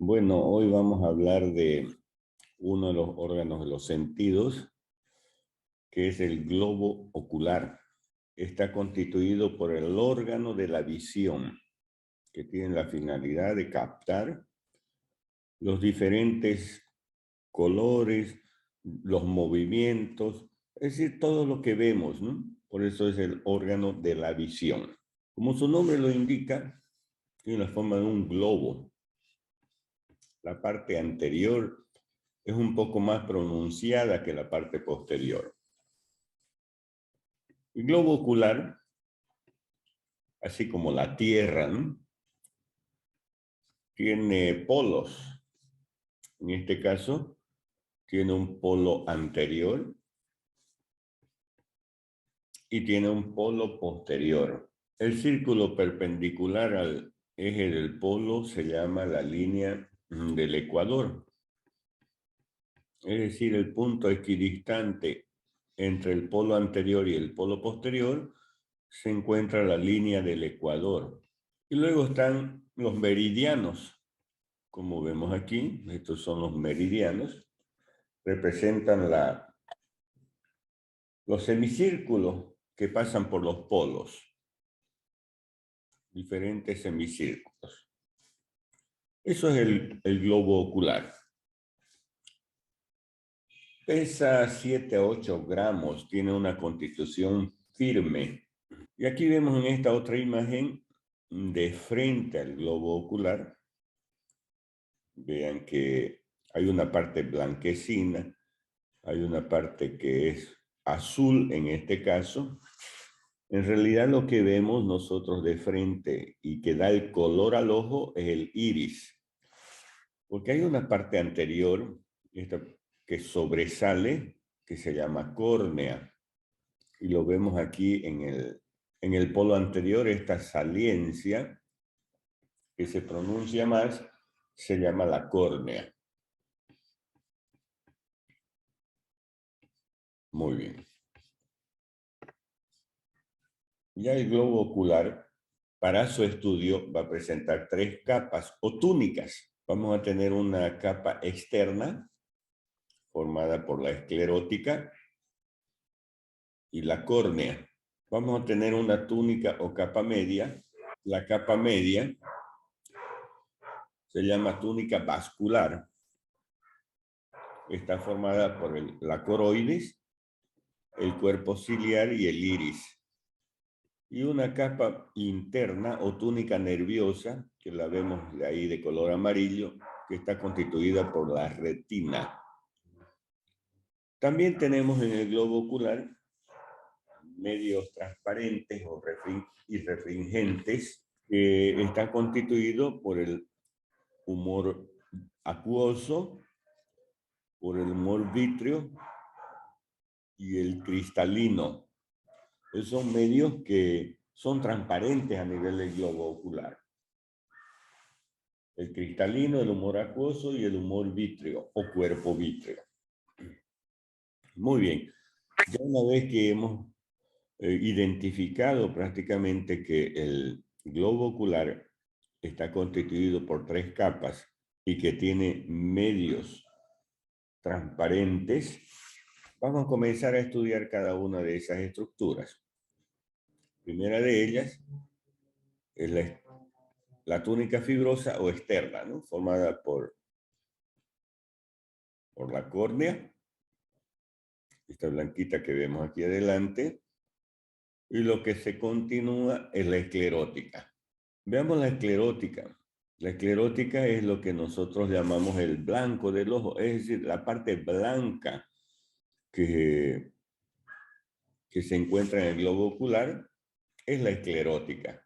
Bueno, hoy vamos a hablar de uno de los órganos de los sentidos, que es el globo ocular. Está constituido por el órgano de la visión, que tiene la finalidad de captar los diferentes colores, los movimientos, es decir, todo lo que vemos, ¿no? Por eso es el órgano de la visión. Como su nombre lo indica, tiene la forma de un globo. La parte anterior es un poco más pronunciada que la parte posterior. El globo ocular, así como la Tierra, ¿no?, tiene polos. En este caso, tiene un polo anterior y tiene un polo posterior. El círculo perpendicular al eje del polo se llama la línea del ecuador. Es decir, el punto equidistante entre el polo anterior y el polo posterior se encuentra la línea del ecuador. Y luego están los meridianos, como vemos aquí. Estos son los meridianos. Representan los semicírculos que pasan por los polos. Diferentes semicírculos. Eso es el globo ocular. Pesa 7 a 8 gramos, tiene una constitución firme. Y aquí vemos en esta otra imagen, de frente al globo ocular, vean que hay una parte blanquecina, hay una parte que es azul en este caso. En realidad lo que vemos nosotros de frente y que da el color al ojo es el iris. Porque hay una parte anterior, esta que sobresale, que se llama córnea. Y lo vemos aquí en el polo anterior, esta saliencia, que se pronuncia más, se llama la córnea. Muy bien. Ya el globo ocular, para su estudio, va a presentar 3 capas o túnicas. Vamos a tener una capa externa, formada por la esclerótica y la córnea. Vamos a tener una túnica o capa media. La capa media se llama túnica vascular. Está formada por la coroides, el cuerpo ciliar y el iris. Y una capa interna o túnica nerviosa, que la vemos de ahí de color amarillo, que está constituida por la retina. También tenemos en el globo ocular medios transparentes o refringentes, que están constituidos por el humor acuoso, por el humor vítreo y el cristalino. Esos son medios que son transparentes a nivel del globo ocular. El cristalino, el humor acuoso y el humor vítreo o cuerpo vítreo. Muy bien. Ya una vez que hemos identificado prácticamente que el globo ocular está constituido por 3 capas y que tiene medios transparentes, vamos a comenzar a estudiar cada una de esas estructuras. La primera de ellas es la túnica fibrosa o externa, ¿no?, formada por la córnea, esta blanquita que vemos aquí adelante, y lo que se continúa es la esclerótica. Veamos la esclerótica. La esclerótica es lo que nosotros llamamos el blanco del ojo, es decir, la parte blanca que se encuentra en el globo ocular es la esclerótica.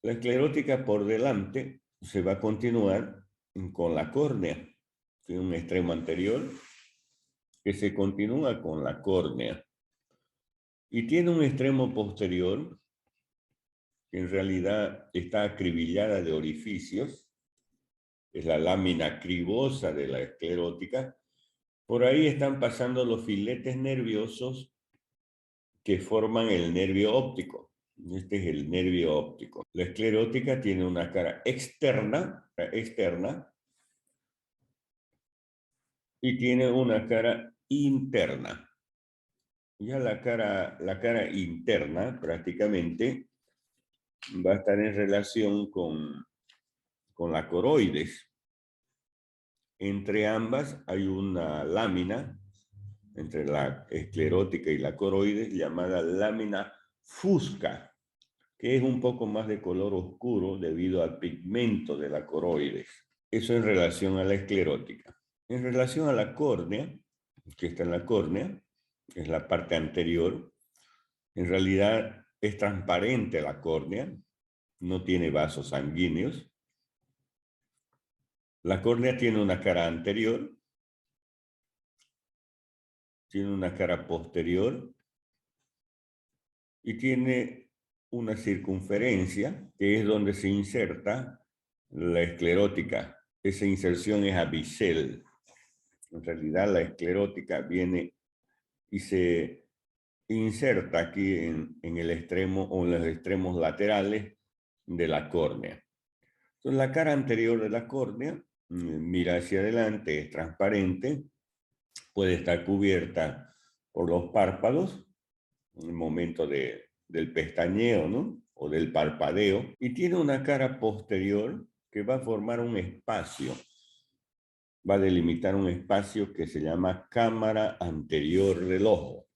La esclerótica por delante se va a continuar con la córnea. Tiene un extremo anterior que se continúa con la córnea. Y tiene un extremo posterior que en realidad está acribillada de orificios. Es la lámina cribosa de la esclerótica. Por ahí están pasando los filetes nerviosos que forman el nervio óptico. Este es el nervio óptico. La esclerótica tiene una cara externa y tiene una cara interna. Ya la cara interna prácticamente va a estar en relación con la coroides. Entre ambas hay una lámina, entre la esclerótica y la coroides, llamada lámina fusca, que es un poco más de color oscuro debido al pigmento de la coroides. Eso en relación a la esclerótica. En relación a la córnea, que está en la córnea, es la parte anterior, en realidad es transparente la córnea, no tiene vasos sanguíneos. La córnea tiene una cara anterior, tiene una cara posterior y tiene una circunferencia que es donde se inserta la esclerótica. Esa inserción es a bisel. En realidad la esclerótica viene y se inserta aquí en el extremo o en los extremos laterales de la córnea. Entonces la cara anterior de la córnea mira hacia adelante, es transparente, puede estar cubierta por los párpados en el momento del pestañeo, ¿no? O del parpadeo, y tiene una cara posterior que va a formar un espacio, va a delimitar un espacio que se llama cámara anterior del ojo.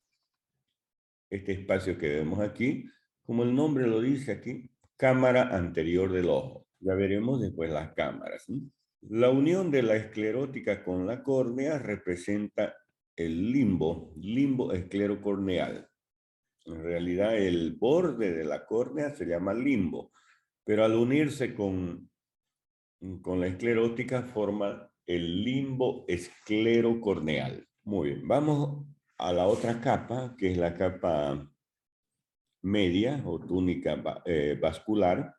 Este espacio que vemos aquí, como el nombre lo dice aquí, cámara anterior del ojo. Ya veremos después las cámaras, ¿sí? La unión de la esclerótica con la córnea representa el limbo esclerocorneal. En realidad el borde de la córnea se llama limbo, pero al unirse con la esclerótica forma el limbo esclerocorneal. Muy bien, vamos a la otra capa, que es la capa media o túnica vascular,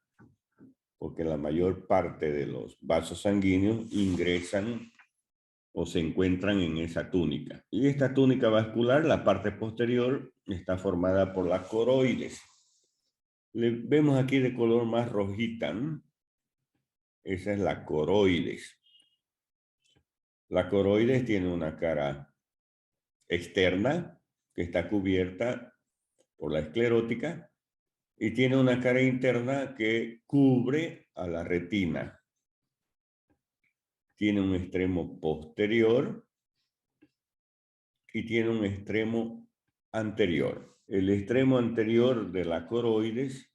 porque la mayor parte de los vasos sanguíneos ingresan o se encuentran en esa túnica. Y esta túnica vascular, la parte posterior, está formada por las coroides. Le vemos aquí de color más rojita, ¿no? Esa es la coroides. La coroides tiene una cara externa que está cubierta por la esclerótica y tiene una cara interna que cubre a la retina. Tiene un extremo posterior y tiene un extremo anterior. El extremo anterior de la coroides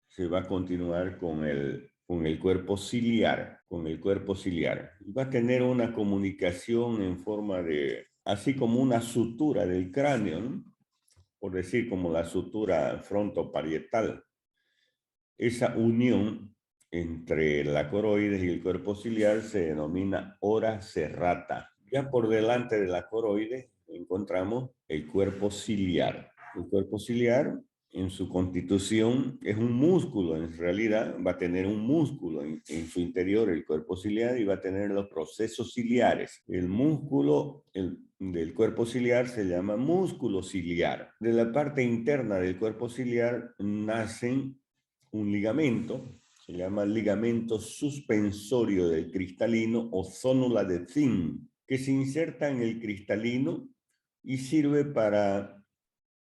se va a continuar con el cuerpo ciliar, Va a tener una comunicación en forma de, así como una sutura del cráneo, ¿no? Por decir, como la sutura frontoparietal. Esa unión entre la coroides y el cuerpo ciliar se denomina ora serrata. Ya por delante de la coroides encontramos el cuerpo ciliar. El cuerpo ciliar en su constitución es un músculo, en realidad va a tener un músculo en su interior, el cuerpo ciliar, y va a tener los procesos ciliares. El músculo del cuerpo ciliar se llama músculo ciliar. De la parte interna del cuerpo ciliar nacen un ligamento, se llama ligamento suspensorio del cristalino o zónula de zinc, que se inserta en el cristalino y sirve para,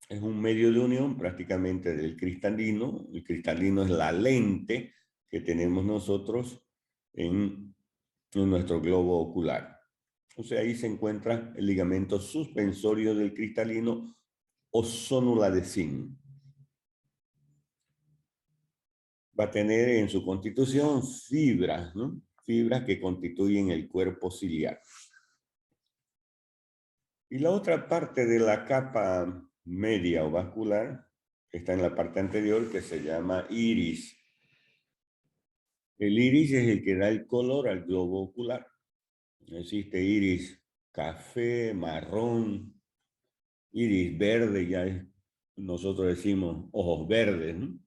es un medio de unión prácticamente del cristalino. El cristalino es la lente que tenemos nosotros en nuestro globo ocular. O sea, ahí se encuentra el ligamento suspensorio del cristalino o zónula de zinc. Va a tener en su constitución fibras, ¿no? Fibras que constituyen el cuerpo ciliar. Y la otra parte de la capa media o vascular está en la parte anterior, que se llama iris. El iris es el que da el color al globo ocular. Existe iris café, marrón, iris verde, nosotros decimos ojos verdes, ¿no?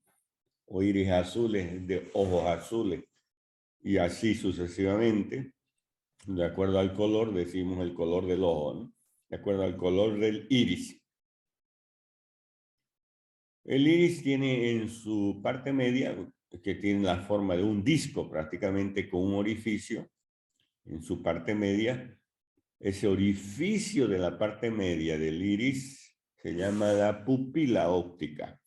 O iris azules, de ojos azules, y así sucesivamente. De acuerdo al color, decimos el color del ojo, ¿no? De acuerdo al color del iris. El iris tiene en su parte media, que tiene la forma de un disco prácticamente con un orificio en su parte media. Ese orificio de la parte media del iris se llama la pupila óptica.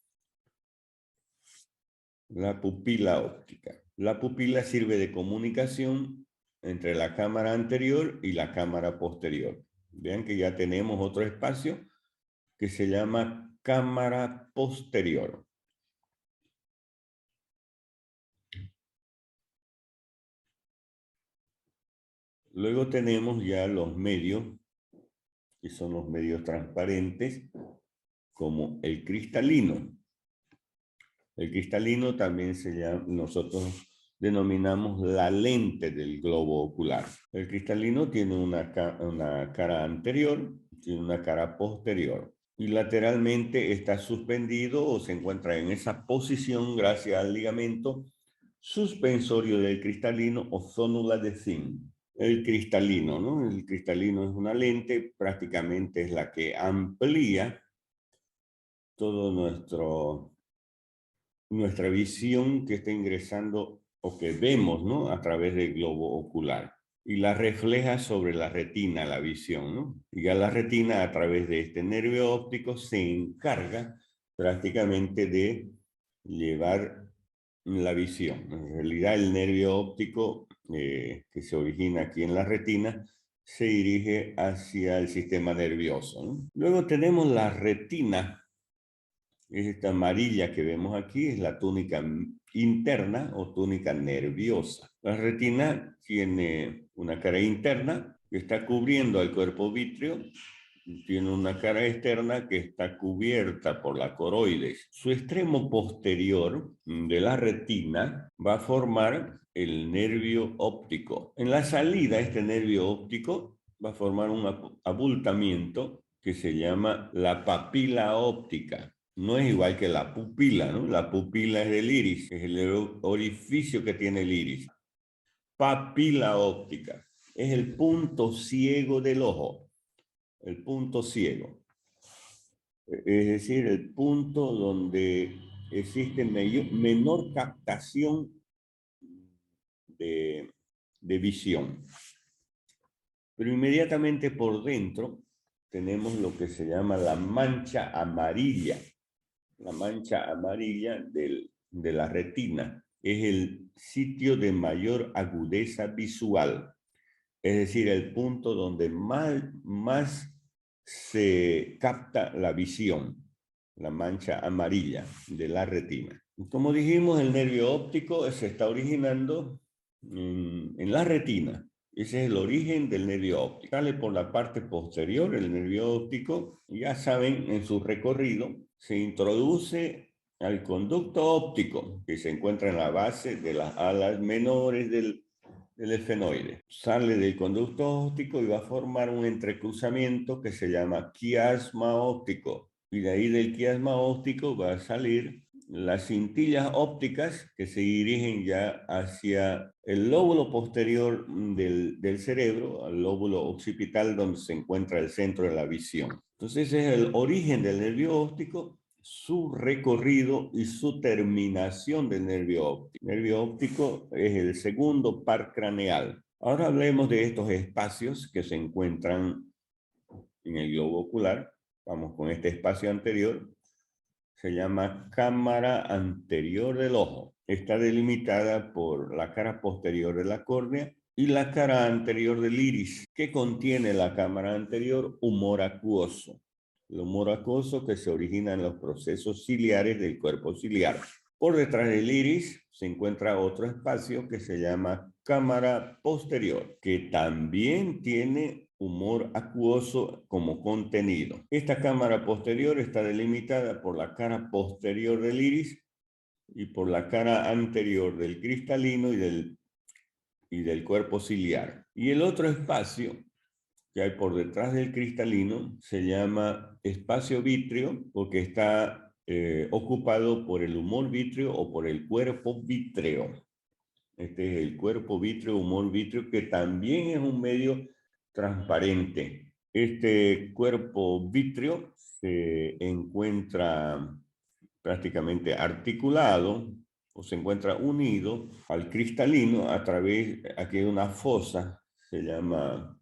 La pupila óptica. La pupila sirve de comunicación entre la cámara anterior y la cámara posterior. Vean que ya tenemos otro espacio que se llama cámara posterior. Luego tenemos ya los medios, que son los medios transparentes, como el cristalino. El cristalino también se llama, nosotros denominamos la lente del globo ocular. El cristalino tiene una cara anterior, tiene una cara posterior. Y lateralmente está suspendido o se encuentra en esa posición gracias al ligamento suspensorio del cristalino o zónula de zinc. El cristalino, ¿no? El cristalino es una lente, prácticamente es la que amplía todo nuestra visión que está ingresando o que vemos, ¿no? A través del globo ocular. Y la refleja sobre la retina, la visión, ¿no? Y ya la retina, a través de este nervio óptico, se encarga prácticamente de llevar la visión. En realidad, el nervio óptico que se origina aquí en la retina se dirige hacia el sistema nervioso, ¿no? Luego tenemos la retina. Esta amarilla que vemos aquí es la túnica interna o túnica nerviosa. La retina tiene una cara interna que está cubriendo al cuerpo vítreo, tiene una cara externa que está cubierta por la coroides. Su extremo posterior de la retina va a formar el nervio óptico. En la salida, este nervio óptico va a formar un abultamiento que se llama la papila óptica. No es igual que la pupila, ¿no? La pupila es del iris, es el orificio que tiene el iris. Papila óptica es el punto ciego del ojo, el punto ciego. Es decir, el punto donde existe menor captación de visión. Pero inmediatamente por dentro tenemos lo que se llama la mancha amarilla. La mancha amarilla de la retina es el sitio de mayor agudeza visual, es decir, el punto donde más se capta la visión, la mancha amarilla de la retina. Como dijimos, el nervio óptico se está originando en la retina. Ese es el origen del nervio óptico. Sale por la parte posterior, el nervio óptico, ya saben, en su recorrido, se introduce al conducto óptico que se encuentra en la base de las alas menores del efenoide. Sale del conducto óptico y va a formar un entrecruzamiento que se llama quiasma óptico. Y de ahí del quiasma óptico va a salir las cintillas ópticas que se dirigen ya hacia el lóbulo posterior del cerebro, al lóbulo occipital donde se encuentra el centro de la visión. Entonces ese es el origen del nervio óptico, su recorrido y su terminación del nervio óptico. El nervio óptico es el segundo par craneal. Ahora hablemos de estos espacios que se encuentran en el globo ocular. Vamos con este espacio anterior. Se llama cámara anterior del ojo. Está delimitada por la cara posterior de la córnea y la cara anterior del iris. ¿Qué contiene la cámara anterior? Humor acuoso. El humor acuoso que se origina en los procesos ciliares del cuerpo ciliar. Por detrás del iris se encuentra otro espacio que se llama cámara posterior, que también tiene humor acuoso como contenido. Esta cámara posterior está delimitada por la cara posterior del iris y por la cara anterior del cristalino y del cuerpo ciliar. Y el otro espacio que hay por detrás del cristalino se llama espacio vítreo porque está ocupado por el humor vítreo o por el cuerpo vítreo. Este es el cuerpo vítreo, humor vítreo, que también es un medio transparente. Este cuerpo vítreo se encuentra prácticamente articulado o se encuentra unido al cristalino a través, aquí hay una fosa, se llama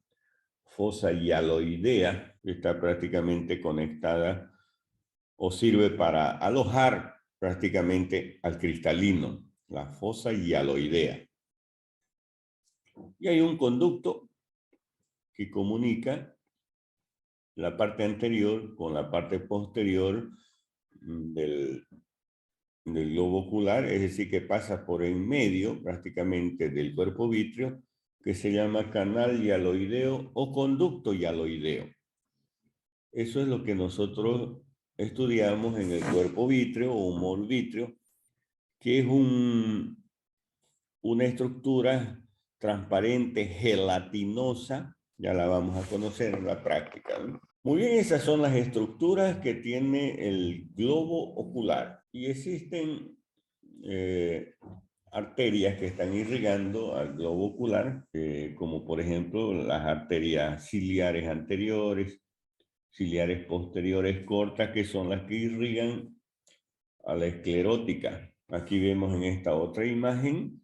fosa hialoidea, que está prácticamente conectada o sirve para alojar prácticamente al cristalino, la fosa hialoidea. Y hay un conducto que comunica la parte anterior con la parte posterior del globo ocular, es decir, que pasa por en medio prácticamente del cuerpo vítreo, que se llama canal hialoideo o conducto hialoideo. Eso es lo que nosotros estudiamos en el cuerpo vítreo o humor vítreo, que es una estructura transparente, gelatinosa, ya la vamos a conocer en la práctica, ¿no? Muy bien, esas son las estructuras que tiene el globo ocular. Y existen arterias que están irrigando al globo ocular, como por ejemplo las arterias ciliares anteriores, ciliares posteriores cortas, que son las que irrigan a la esclerótica. Aquí vemos en esta otra imagen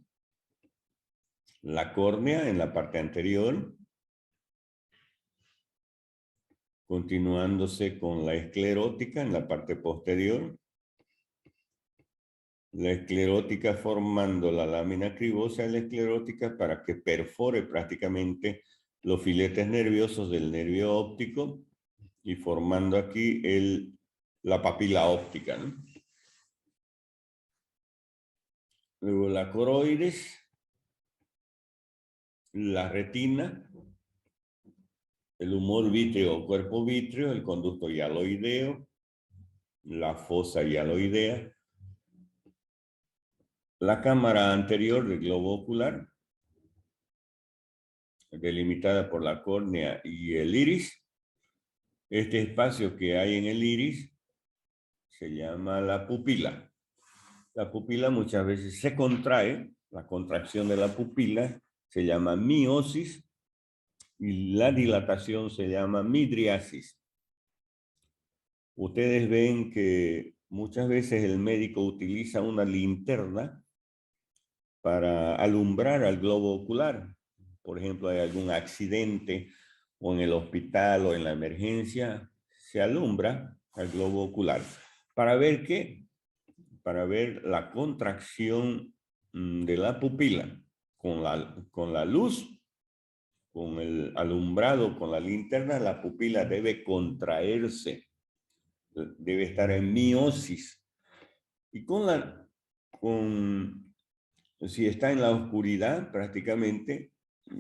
la córnea en la parte anterior, continuándose con la esclerótica en la parte posterior. La esclerótica formando la lámina cribosa de la esclerótica para que perfore prácticamente los filetes nerviosos del nervio óptico y formando aquí la papila óptica, ¿no? Luego la coroides, la retina, el humor vítreo o cuerpo vítreo, el conducto hialoideo, la fosa hialoidea, la cámara anterior del globo ocular, delimitada por la córnea y el iris. Este espacio que hay en el iris se llama la pupila. La pupila muchas veces se contrae, la contracción de la pupila se llama miosis y la dilatación se llama midriasis. Ustedes ven que muchas veces el médico utiliza una linterna para alumbrar al globo ocular. Por ejemplo, hay algún accidente o en el hospital o en la emergencia, se alumbra al globo ocular. ¿Para ver qué? Para ver la contracción de la pupila con la luz, con el alumbrado, con la linterna, la pupila debe contraerse, debe estar en miosis. Y si está en la oscuridad, prácticamente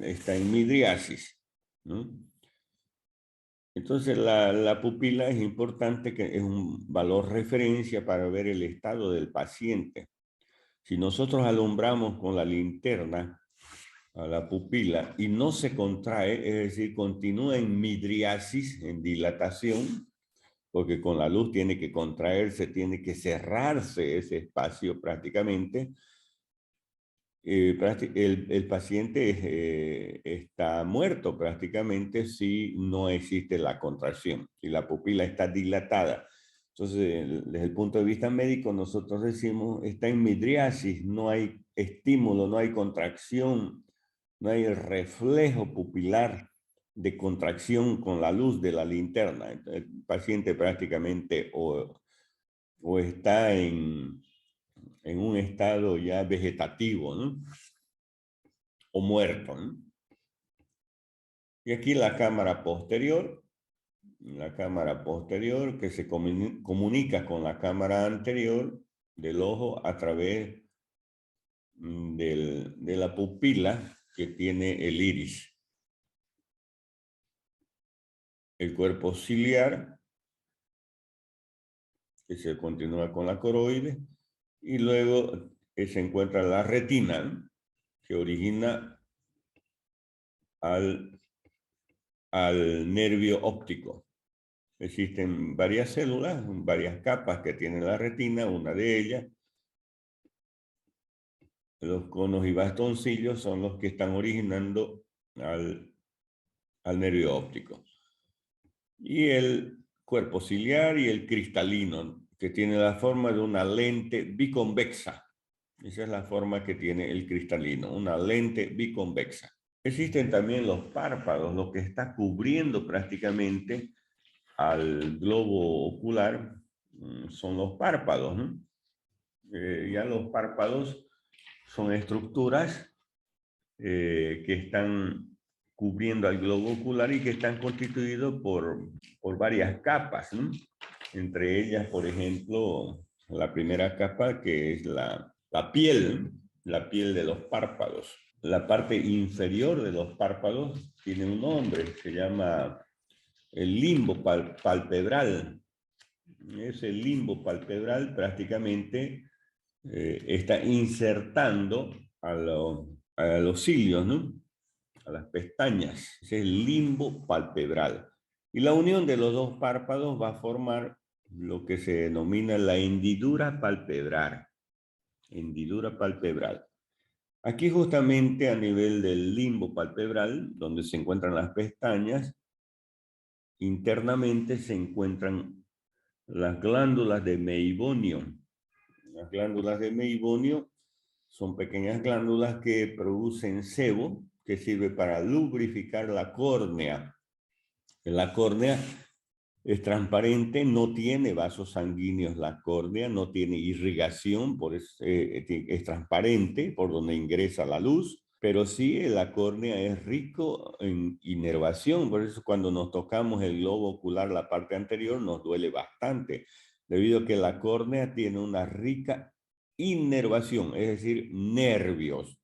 está en midriasis, ¿no? Entonces la pupila es importante, que es un valor referencia para ver el estado del paciente. Si nosotros alumbramos con la linterna a la pupila y no se contrae, es decir, continúa en midriasis, en dilatación, porque con la luz tiene que contraerse, tiene que cerrarse ese espacio prácticamente. El paciente está muerto prácticamente si no existe la contracción, si la pupila está dilatada. Entonces, desde el punto de vista médico, nosotros decimos, está en midriasis, no hay estímulo, no hay contracción, no hay reflejo pupilar de contracción con la luz de la linterna. Entonces, el paciente prácticamente o está en un estado ya vegetativo, ¿no? O muerto, ¿no? Y aquí la cámara posterior que se comunica con la cámara anterior del ojo a través de la pupila que tiene el iris. El cuerpo ciliar, que se continúa con la coroide, y luego se encuentra la retina, ¿no? Que origina al nervio óptico. Existen varias células, varias capas que tiene la retina, una de ellas, los conos y bastoncillos, son los que están originando al nervio óptico. Y el cuerpo ciliar y el cristalino, que tiene la forma de una lente biconvexa. Esa es la forma que tiene el cristalino, una lente biconvexa. Existen también los párpados, lo que está cubriendo prácticamente al globo ocular son los párpados, ¿no? Ya los párpados son estructuras que están cubriendo al globo ocular y que están constituidos por varias capas, ¿no? Entre ellas, por ejemplo, la primera capa que es la piel de los párpados. La parte inferior de los párpados tiene un nombre, se llama el limbo palpebral. Ese limbo palpebral prácticamente está insertando a los cilios, ¿no? A las pestañas. Ese es el limbo palpebral. Y la unión de los dos párpados va a formar lo que se denomina la hendidura palpebral. Hendidura palpebral. Aquí justamente a nivel del limbo palpebral, donde se encuentran las pestañas, internamente se encuentran las glándulas de Meibonio. Las glándulas de Meibonio son pequeñas glándulas que producen sebo, que sirve para lubrificar la córnea. La córnea es transparente, no tiene vasos sanguíneos la córnea, no tiene irrigación, por eso es transparente por donde ingresa la luz, pero sí la córnea es rico en inervación, por eso cuando nos tocamos el globo ocular, la parte anterior, nos duele bastante, debido a que la córnea tiene una rica inervación, es decir, nervios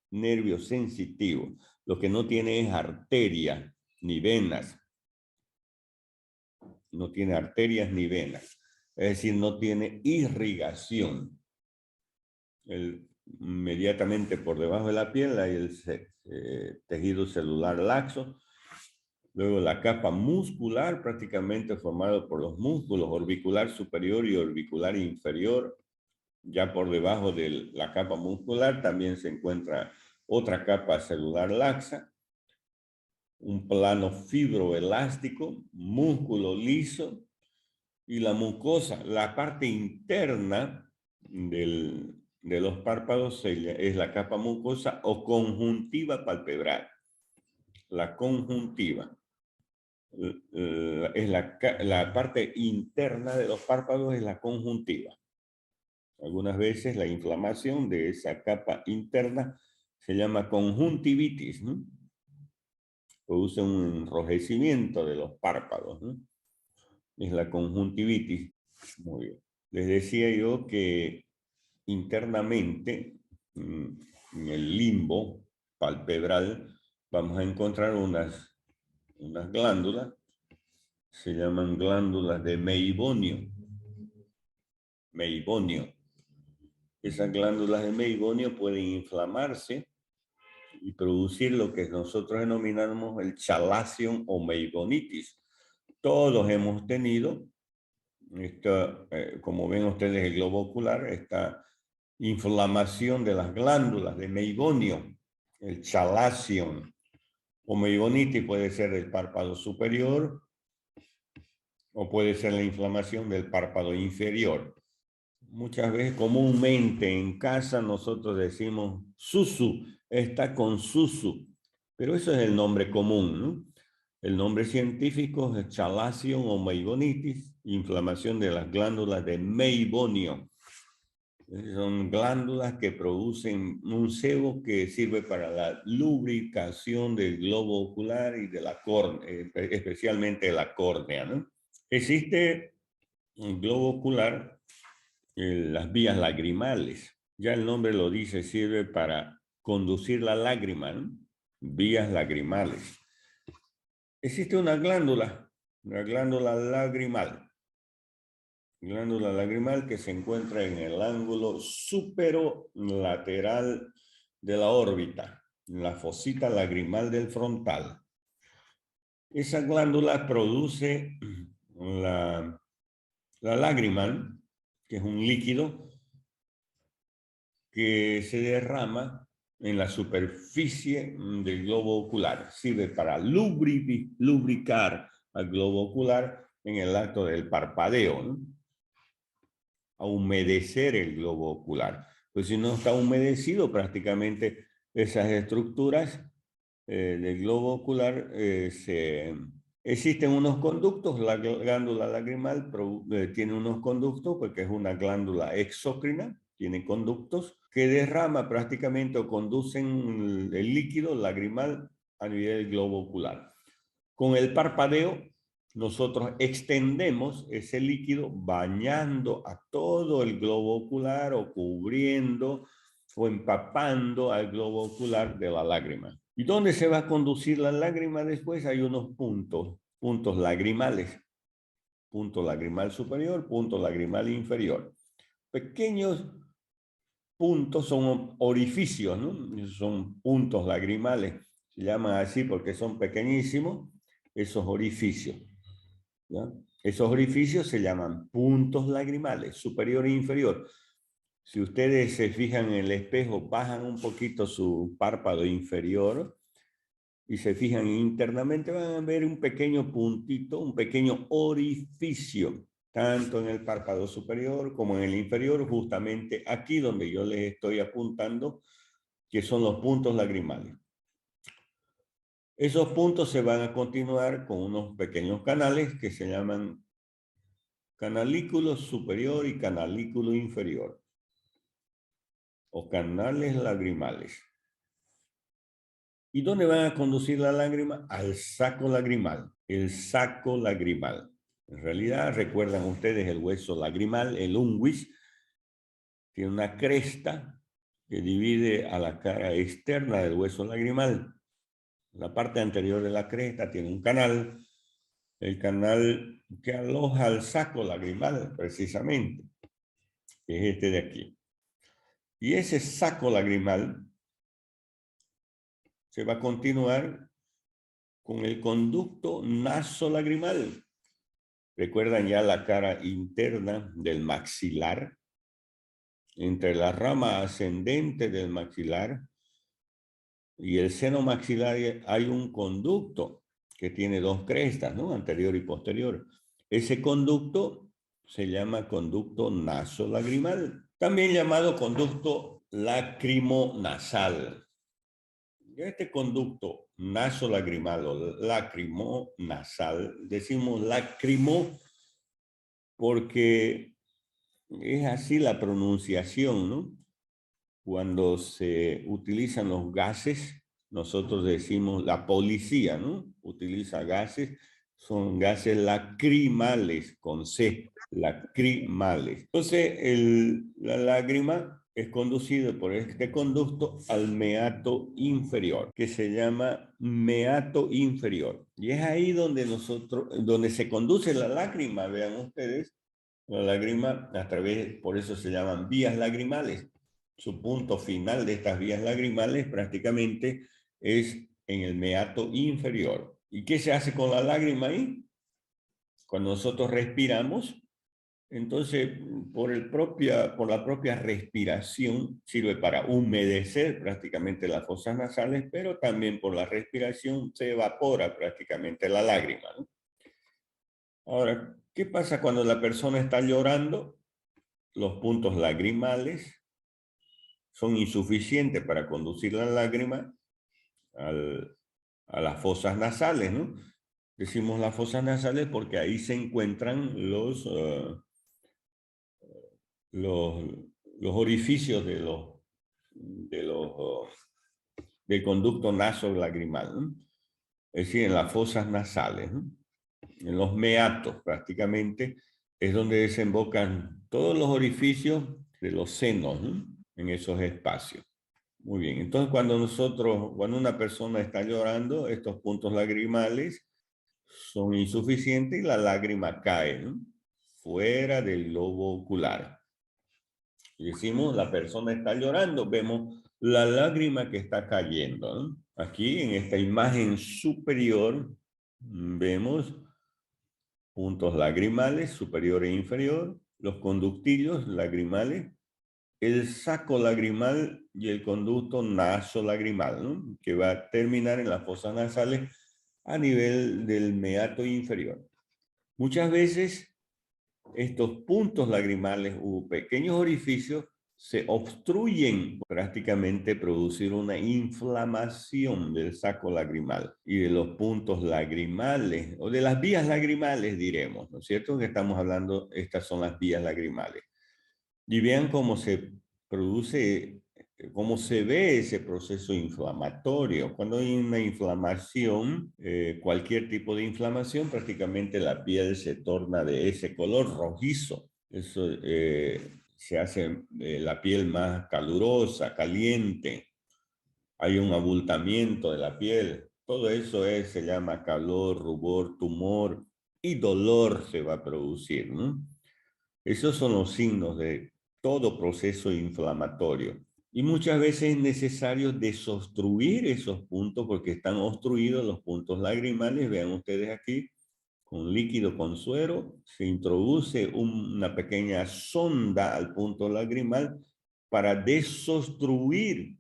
sensitivos. Lo que no tiene es arteria ni venas. No tiene arterias ni venas, es decir, no tiene irrigación. Inmediatamente por debajo de la piel hay el tejido celular laxo, luego la capa muscular prácticamente formada por los músculos orbicular superior y orbicular inferior. Ya por debajo de la capa muscular también se encuentra otra capa celular laxa, un plano fibroelástico, músculo liso, y la mucosa, la parte interna de los párpados es la capa mucosa o conjuntiva palpebral. La conjuntiva es la parte interna de los párpados, es la conjuntiva. Algunas veces la inflamación de esa capa interna se llama conjuntivitis, ¿no? Produce un enrojecimiento de los párpados, ¿no? Es la conjuntivitis. Muy bien. Les decía yo que internamente, en el limbo palpebral, vamos a encontrar unas glándulas, se llaman glándulas de Meibonio. Meibonio. Esas glándulas de Meibonio pueden inflamarse y producir lo que nosotros denominamos el chalazion o meibonitis. Todos hemos tenido, como ven ustedes el globo ocular, esta inflamación de las glándulas de Meibonio, el chalazion o meibonitis puede ser del párpado superior o puede ser la inflamación del párpado inferior. Muchas veces, comúnmente en casa, nosotros decimos Susu, está con Susu, pero eso es el nombre común, ¿no? El nombre científico es chalazion o meibonitis, inflamación de las glándulas de Meibonio. Son glándulas que producen un sebo que sirve para la lubricación del globo ocular y de la córnea, especialmente de la córnea, ¿no? Existe un globo ocular, las vías lagrimales. Ya el nombre lo dice, sirve para conducir la lágrima, ¿no? Vías lagrimales. Existe una glándula lagrimal. Glándula lagrimal que se encuentra en el ángulo superolateral de la órbita, en la fosita lagrimal del frontal. Esa glándula produce la lágrima, que es un líquido que se derrama en la superficie del globo ocular. Sirve para lubricar al globo ocular en el acto del parpadeo, ¿no? a humedecer el globo ocular. Pues si no está humedecido, prácticamente esas estructuras del globo ocular existen unos conductos. La glándula lagrimal tiene unos conductos porque es una glándula exócrina, tiene conductos que derrama prácticamente o conducen el líquido lagrimal a nivel del globo ocular. Con el parpadeo, nosotros extendemos ese líquido bañando a todo el globo ocular o cubriendo o empapando al globo ocular de la lágrima. ¿Y dónde se va a conducir la lágrima después? Hay unos puntos lagrimales. Punto lagrimal superior, punto lagrimal inferior. Pequeños puntos son orificios, ¿no? Son puntos lagrimales. Se llaman así porque son pequeñísimos esos orificios, ¿ya? Esos orificios se llaman puntos lagrimales, superior e inferior. Si ustedes se fijan en el espejo, bajan un poquito su párpado inferior y se fijan internamente, van a ver un pequeño puntito, un pequeño orificio, tanto en el párpado superior como en el inferior, justamente aquí donde yo les estoy apuntando, que son los puntos lagrimales. Esos puntos se van a continuar con unos pequeños canales que se llaman canalículo superior y canalículo inferior, o canales lagrimales. ¿Y dónde van a conducir la lágrima? Al saco lagrimal, el saco lagrimal. En realidad, recuerdan ustedes el hueso lagrimal, el unguis, tiene una cresta que divide a la cara externa del hueso lagrimal. La parte anterior de la cresta tiene un canal, el canal que aloja al saco lagrimal, precisamente, que es este de aquí. Y ese saco lagrimal se va a continuar con el conducto nasolagrimal. ¿Recuerdan ya la cara interna del maxilar? Entre la rama ascendente del maxilar y el seno maxilar hay un conducto que tiene dos crestas, ¿no? Anterior y posterior. Ese conducto se llama conducto nasolagrimal, también llamado conducto lacrimonasal. Este conducto nasolagrimal o lacrimonasal, decimos lacrimo porque es así la pronunciación, ¿no? Cuando se utilizan los gases, nosotros decimos la policía, ¿no? Utiliza gases, son gases lacrimales, con C, lacrimales. Entonces, la lágrima es conducido por este conducto al meato inferior, que se llama meato inferior. Y es ahí donde donde se conduce la lágrima, vean ustedes, la lágrima a través, por eso se llaman vías lagrimales. Su punto final de estas vías lagrimales prácticamente es en el meato inferior. ¿Y qué se hace con la lágrima ahí? Cuando nosotros respiramos, entonces por la propia respiración sirve para humedecer prácticamente las fosas nasales, pero también por la respiración se evapora prácticamente la lágrima, ¿no? Ahora, ¿qué pasa cuando la persona está llorando? Los puntos lagrimales son insuficientes para conducir la lágrima a las fosas nasales, ¿no? Decimos las fosas nasales porque ahí se encuentran los orificios del conducto nasolagrimal, ¿no? Es decir, en las fosas nasales, ¿no? En los meatos prácticamente es donde desembocan todos los orificios de los senos, ¿no? En esos espacios. Muy bien, entonces cuando una persona está llorando, estos puntos lagrimales son insuficientes y la lágrima cae, ¿no? Fuera del globo ocular. Y decimos, la persona está llorando, vemos la lágrima que está cayendo, ¿no? Aquí en esta imagen superior vemos puntos lagrimales, superior e inferior, los conductillos lagrimales, el saco lagrimal y el conducto nasolagrimal, ¿no? Que va a terminar en las fosas nasales a nivel del meato inferior. Muchas veces, estos puntos lagrimales u pequeños orificios se obstruyen, prácticamente producir una inflamación del saco lagrimal y de los puntos lagrimales, o de las vías lagrimales, diremos, ¿no es cierto? Que estamos hablando, estas son las vías lagrimales. Y vean cómo se produce, cómo se ve ese proceso inflamatorio. Cuando hay una inflamación, cualquier tipo de inflamación, prácticamente la piel se torna de ese color rojizo. Eso se hace la piel más calurosa, caliente. Hay un abultamiento de la piel. Todo eso se llama calor, rubor, tumor y dolor se va a producir, ¿no? Esos son los signos de todo proceso inflamatorio. Y muchas veces es necesario desobstruir esos puntos porque están obstruidos los puntos lagrimales. Vean ustedes aquí, con líquido con suero, se introduce una pequeña sonda al punto lagrimal para desobstruir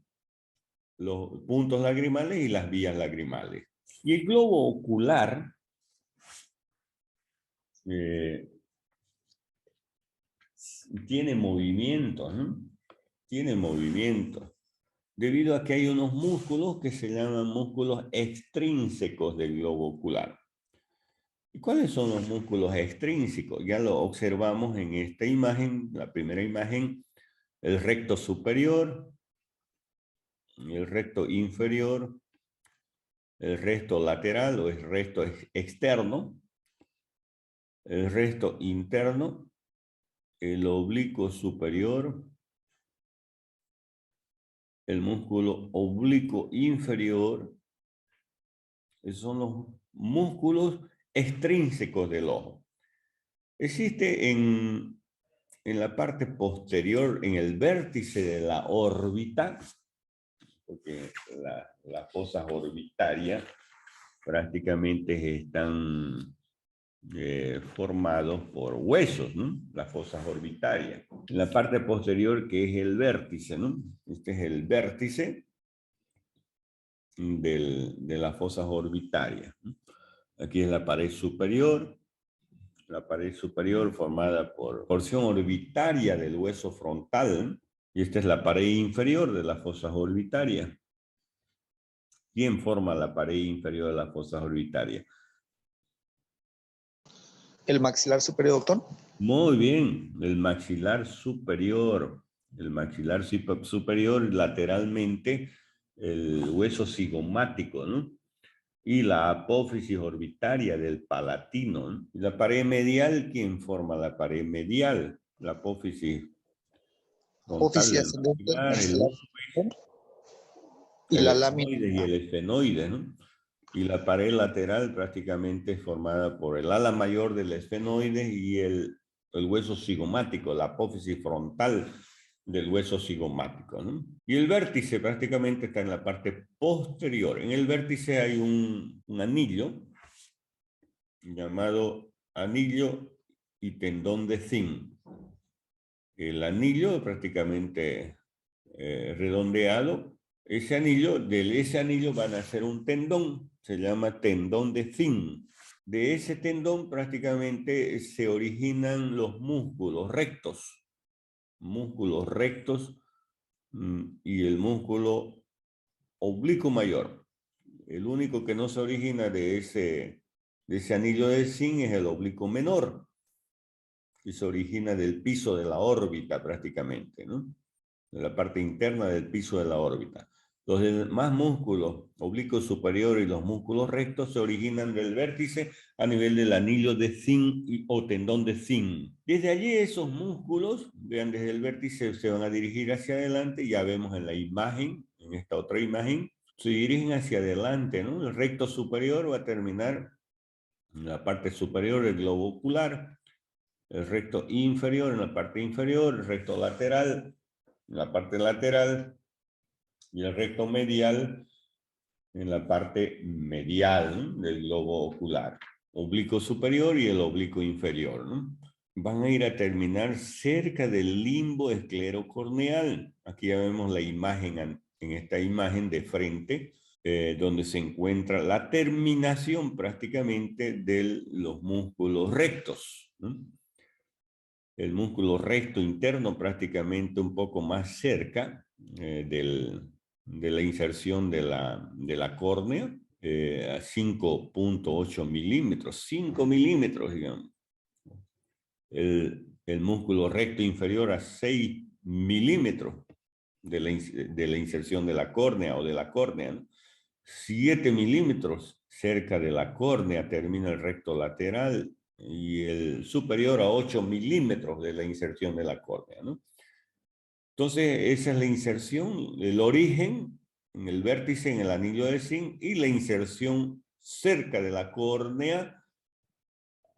los puntos lagrimales y las vías lagrimales. Y el globo ocular tiene movimiento, ¿no? Tiene movimiento, debido a que hay unos músculos que se llaman músculos extrínsecos del globo ocular. ¿Y cuáles son los músculos extrínsecos? Ya lo observamos en esta imagen, la primera imagen, el recto superior, el recto inferior, el recto lateral o el recto externo, el recto interno, el oblicuo superior, el músculo oblicuo inferior. Esos son los músculos extrínsecos del ojo. Existe en la parte posterior, en el vértice de la órbita, porque las fosas orbitarias prácticamente están formados por huesos, ¿no? Las fosas orbitarias. En la parte posterior, que es el vértice, ¿no? Este es el vértice de las fosas orbitarias. Aquí es la pared superior formada por porción orbitaria del hueso frontal, y esta es la pared inferior de las fosas orbitarias. ¿Quién forma la pared inferior de las fosas orbitarias? ¿El maxilar superior, doctor? Muy bien, el maxilar superior. El maxilar superior lateralmente, el hueso cigomático, ¿no? Y la apófisis orbitaria del palatino, ¿no? Y la pared medial, ¿quién forma la pared medial? La apófisis frontal del maxilar, y la lámina y el esfenoide, ¿no? Y la pared lateral prácticamente es formada por el ala mayor del esfenoide y el hueso cigomático, la apófisis frontal del hueso cigomático, ¿no? Y el vértice prácticamente está en la parte posterior. En el vértice hay un anillo llamado anillo y tendón de Zinc. El anillo prácticamente redondeado. Ese anillo, de ese anillo van a hacer un tendón, se llama tendón de Zinc. De ese tendón prácticamente se originan los músculos rectos y el músculo oblicuo mayor. El único que no se origina de ese anillo de zinc es el oblicuo menor, que se origina del piso de la órbita prácticamente, ¿no? De la parte interna del piso de la órbita. Los demás músculos, oblicuo superior y los músculos rectos, se originan del vértice a nivel del anillo de zinc o tendón de zinc. Desde allí esos músculos, vean, desde el vértice se van a dirigir hacia adelante. Ya vemos en la imagen, en esta otra imagen, se dirigen hacia adelante, ¿no? El recto superior va a terminar en la parte superior del globo ocular, el recto inferior en la parte inferior, el recto lateral en la parte lateral y el recto medial en la parte medial, ¿no?, del globo ocular. Oblicuo superior y el oblicuo inferior, ¿no? Van a ir a terminar cerca del limbo esclerocorneal. Aquí ya vemos la imagen, en esta imagen de frente, donde se encuentra la terminación prácticamente de los músculos rectos, ¿no? el músculo recto interno prácticamente un poco más cerca de la inserción de la córnea, a 5.8 milímetros, 5 milímetros, digamos. El músculo recto inferior a 6 milímetros de la inserción de la córnea o de la córnea, ¿no? 7 milímetros cerca de la córnea termina el recto lateral y el superior a 8 milímetros de la inserción de la córnea, ¿no? Entonces, esa es la inserción, el origen en el vértice, en el anillo de zinc, y la inserción cerca de la córnea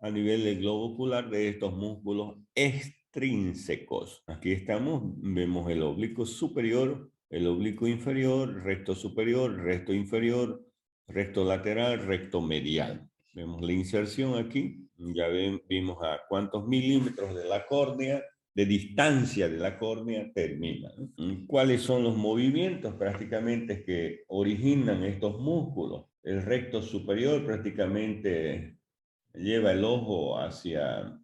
a nivel del globo ocular de estos músculos extrínsecos. Aquí estamos, vemos el oblicuo superior, el oblicuo inferior, recto superior, recto inferior, recto lateral, recto medial. Vemos la inserción aquí, ya vimos a cuántos milímetros de la córnea, de distancia de la córnea termina, ¿no? ¿Cuáles son los movimientos prácticamente que originan estos músculos? El recto superior prácticamente lleva el ojo hacia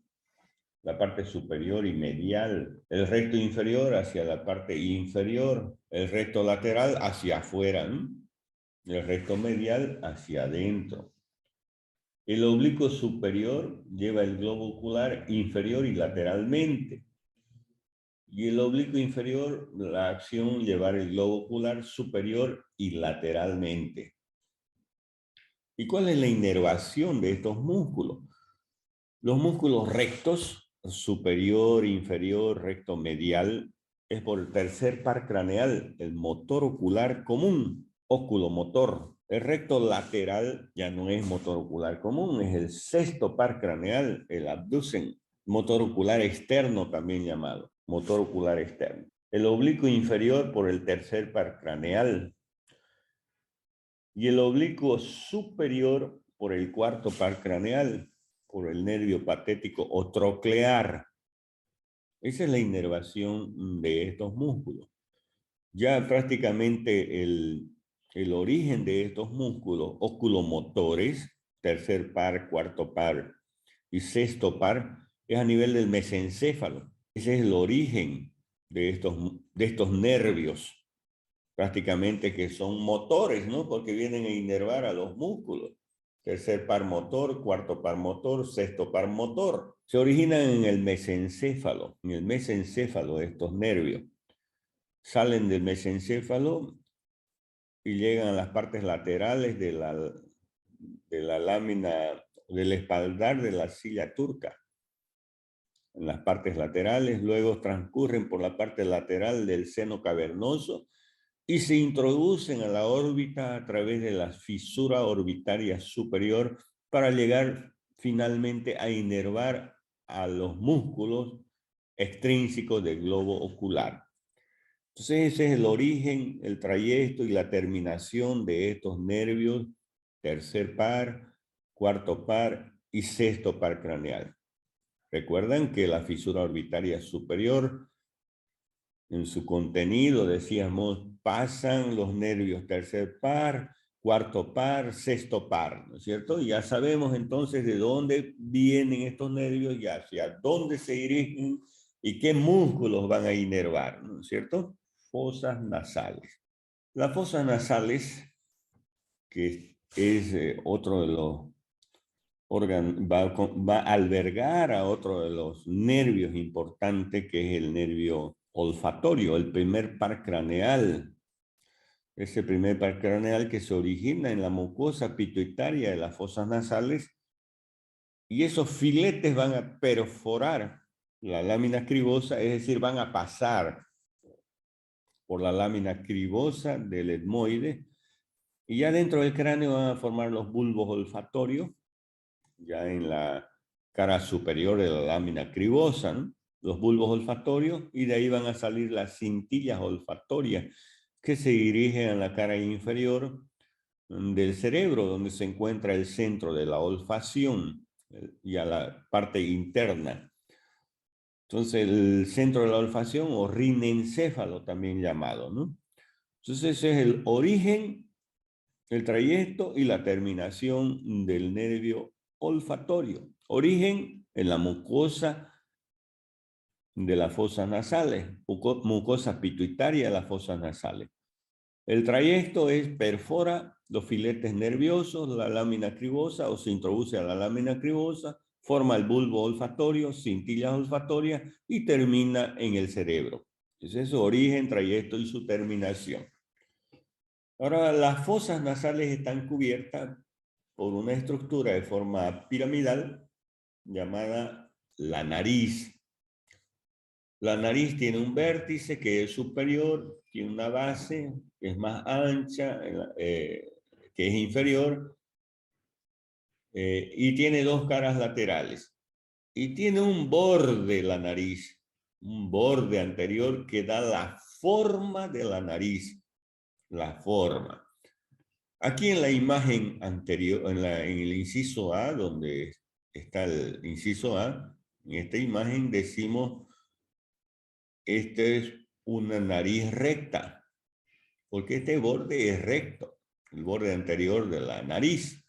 la parte superior y medial, el recto inferior hacia la parte inferior, el recto lateral hacia afuera, ¿no? El recto medial hacia adentro. El oblicuo superior lleva el globo ocular inferior y lateralmente. Y el oblicuo inferior, la acción llevar el globo ocular superior y lateralmente. ¿Y cuál es la inervación de estos músculos? Los músculos rectos, superior, inferior, recto, medial, es por el tercer par craneal, el motor ocular común, oculomotor. El recto lateral ya no es motor ocular común, es el sexto par craneal, el abducen. Motor ocular externo también llamado, motor ocular externo. El oblicuo inferior por el tercer par craneal. Y el oblicuo superior por el cuarto par craneal, por el nervio patético o troclear. Esa es la inervación de estos músculos. Ya prácticamente el origen de estos músculos oculomotores, tercer par, cuarto par y sexto par, es a nivel del mesencéfalo. Ese es el origen de estos nervios, prácticamente que son motores, ¿no? Porque vienen a inervar a los músculos. Tercer par motor, cuarto par motor, sexto par motor. Se originan en el mesencéfalo, estos nervios. Salen del mesencéfalo y llegan a las partes laterales de la lámina, del espaldar de la silla turca. En las partes laterales, luego transcurren por la parte lateral del seno cavernoso y se introducen a la órbita a través de la fisura orbitaria superior para llegar finalmente a inervar a los músculos extrínsecos del globo ocular. Entonces ese es el origen, el trayecto y la terminación de estos nervios, tercer par, cuarto par y sexto par craneal. Recuerdan que la fisura orbitaria superior, en su contenido, decíamos, pasan los nervios tercer par, cuarto par, sexto par, ¿no es cierto? Y ya sabemos entonces de dónde vienen estos nervios y hacia dónde se dirigen y qué músculos van a inervar, ¿no es cierto? Fosas nasales. Las fosas nasales, que es otro de los órganos, va a albergar a otro de los nervios importantes, que es el nervio olfatorio, el primer par craneal. Ese primer par craneal que se origina en la mucosa pituitaria de las fosas nasales, y esos filetes van a perforar la lámina cribosa, es decir, van a pasar por la lámina cribosa del etmoide, y ya dentro del cráneo van a formar los bulbos olfatorios, ya en la cara superior de la lámina cribosa, ¿no? Los bulbos olfatorios, y de ahí van a salir las cintillas olfatorias que se dirigen a la cara inferior del cerebro, donde se encuentra el centro de la olfacción y a la parte interna. Entonces, el centro de la olfacción, o rinencéfalo también llamado, ¿no? Entonces, ese es el origen, el trayecto y la terminación del nervio olfatorio. Origen en la mucosa de las fosas nasales, mucosa pituitaria de las fosas nasales. El trayecto es perfora los filetes nerviosos, la lámina cribosa, o se introduce a la lámina cribosa, forma el bulbo olfatorio, cintillas olfatorias y termina en el cerebro. Ese es su origen, trayecto y su terminación. Ahora, las fosas nasales están cubiertas por una estructura de forma piramidal llamada la nariz. La nariz tiene un vértice que es superior, tiene una base que es más ancha, que es inferior, y tiene dos caras laterales. Y tiene un borde la nariz, un borde anterior que da la forma de la nariz, la forma. Aquí en la imagen anterior, en el inciso A, donde está el inciso A, en esta imagen decimos, esta es una nariz recta, porque este borde es recto, el borde anterior de la nariz.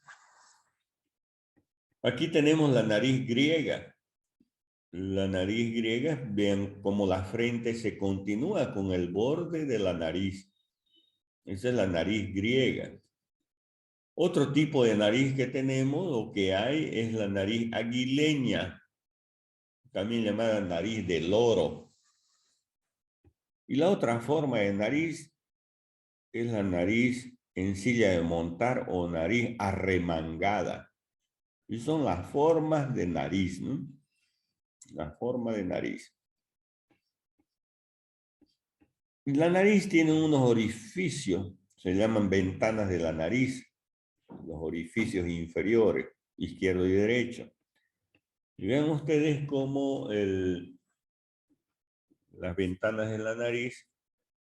Aquí tenemos la nariz griega. La nariz griega, vean cómo la frente se continúa con el borde de la nariz. Esa es la nariz griega. Otro tipo de nariz que tenemos o que hay es la nariz aguileña, también llamada nariz de loro. Y la otra forma de nariz es la nariz en silla de montar o nariz arremangada. Y son las formas de nariz, ¿no? La forma de nariz. Y la nariz tiene unos orificios, se llaman ventanas de la nariz, los orificios inferiores, izquierdo y derecho. Y vean ustedes cómo las ventanas de la nariz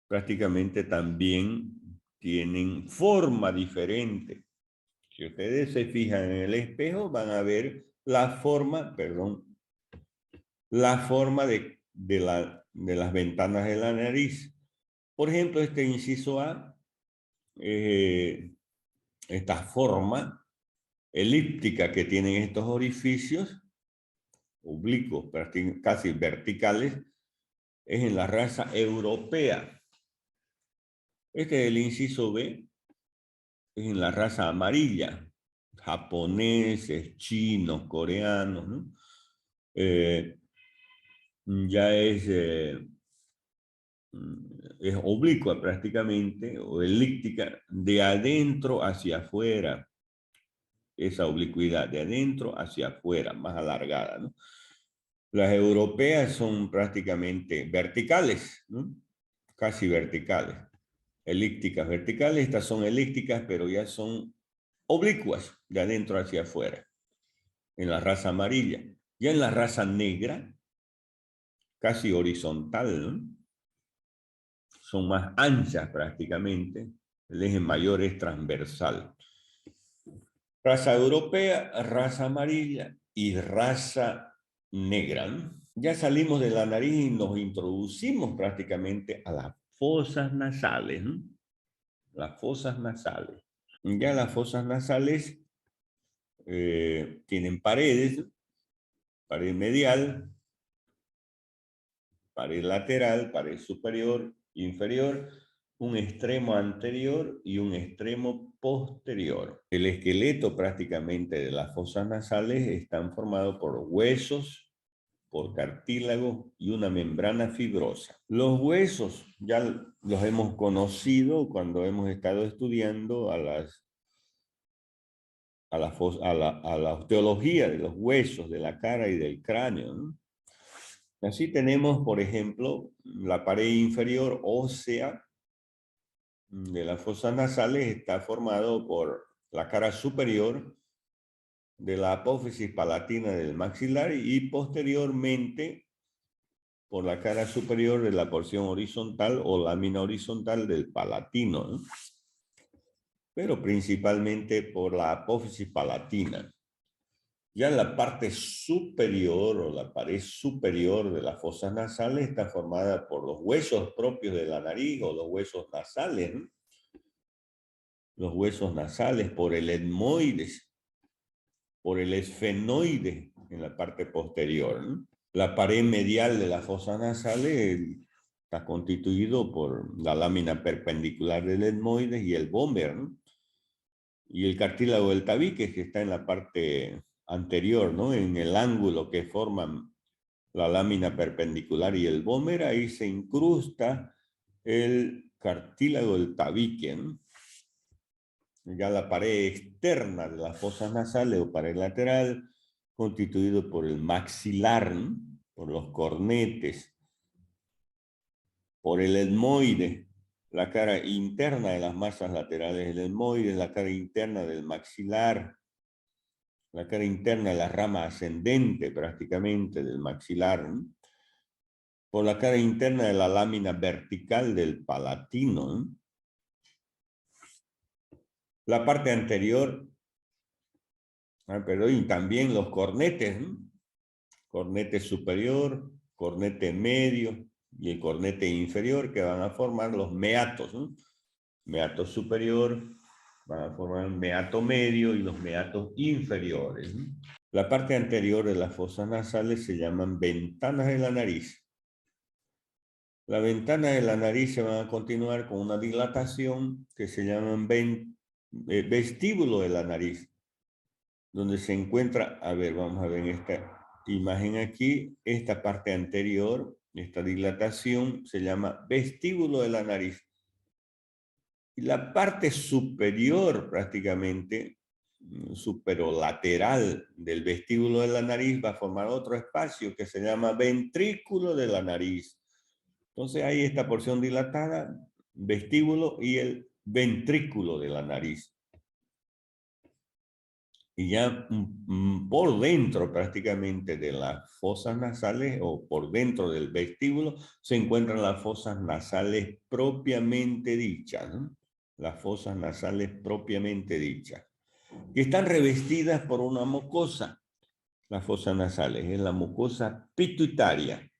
prácticamente también tienen forma diferente. Si ustedes se fijan en el espejo, van a ver la forma, la forma de las ventanas de la nariz. Por ejemplo, este inciso A, esta forma elíptica que tienen estos orificios, oblicuos, casi verticales, es en la raza europea. Este es el inciso B, es en la raza amarilla, japoneses, chinos, coreanos, ¿no? Ya es oblicua prácticamente, o elíptica, de adentro hacia afuera. Esa oblicuidad, de adentro hacia afuera, más alargada, ¿no? Las europeas son prácticamente verticales, ¿no? Casi verticales. Elípticas verticales, estas son elípticas, pero ya son oblicuas, de adentro hacia afuera, en la raza amarilla. Ya en la raza negra, casi horizontal, ¿no? Son más anchas prácticamente, el eje mayor es transversal. Raza europea, raza amarilla y raza negra, ¿no? Ya salimos de la nariz y nos introducimos prácticamente a las fosas nasales, ¿no? Las fosas nasales. Ya las fosas nasales tienen paredes, pared medial, pared lateral, pared superior, inferior, un extremo anterior y un extremo posterior. El esqueleto prácticamente de las fosas nasales están formados por huesos, por cartílago y una membrana fibrosa. Los huesos ya los hemos conocido cuando hemos estado estudiando a la osteología de los huesos de la cara y del cráneo, ¿no? Así tenemos, por ejemplo, la pared inferior ósea de las fosas nasales está formado por la cara superior de la apófisis palatina del maxilar y posteriormente por la cara superior de la porción horizontal o lámina horizontal del palatino, ¿no? Pero principalmente por la apófisis palatina. Ya en la parte superior o la pared superior de las fosas nasales está formada por los huesos propios de la nariz o los huesos nasales, ¿no? Los huesos nasales, por el etmoides, por el esfenoide en la parte posterior, ¿no? La pared medial de las fosas nasales está constituido por la lámina perpendicular del etmoides y el vómer, ¿no? Y el cartílago del tabique, que está en la parte anterior, ¿no? En el ángulo que forman la lámina perpendicular y el vómer, ahí se incrusta el cartílago del tabique, ¿no? Ya la pared externa de las fosas nasales o pared lateral, constituido por el maxilar, ¿no? Por los cornetes, por el etmoide, la cara interna de las masas laterales del etmoide, la cara interna del maxilar, la cara interna de la rama ascendente prácticamente del maxilar, ¿no? Por la cara interna de la lámina vertical del palatino, ¿no? La parte anterior, perdón, y también los cornetes, ¿no? Cornete superior, cornete medio y el cornete inferior, que van a formar los meatos, ¿no? Meato superior, van a formar el meato medio y los meatos inferiores, ¿no? La parte anterior de las fosas nasales se llaman ventanas de la nariz. Las ventanas de la nariz se van a continuar con una dilatación que se llaman vestíbulo de la nariz, donde se encuentra, a ver, vamos a ver en esta imagen aquí, esta parte anterior, esta dilatación se llama vestíbulo de la nariz. Y la parte superior prácticamente, superolateral del vestíbulo de la nariz va a formar otro espacio que se llama ventrículo de la nariz. Entonces hay esta porción dilatada, vestíbulo y el ventrículo de la nariz. Y ya por dentro prácticamente de las fosas nasales o por dentro del vestíbulo se encuentran las fosas nasales propiamente dichas, ¿no? Las fosas nasales propiamente dichas, que están revestidas por una mucosa. Las fosas nasales es la mucosa pituitaria,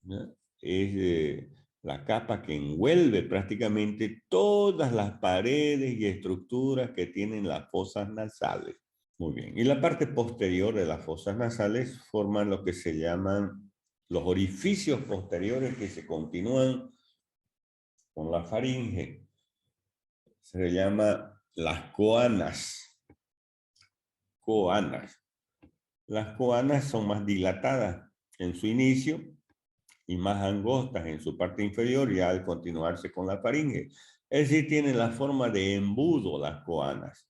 ¿no? Es la capa que envuelve prácticamente todas las paredes y estructuras que tienen las fosas nasales. Muy bien. Y la parte posterior de las fosas nasales forman lo que se llaman los orificios posteriores que se continúan con la faringe. Se le llama las coanas. Coanas. Las coanas son más dilatadas en su inicio y más angostas en su parte inferior ya al continuarse con la faringe. Es decir, tienen la forma de embudo las coanas.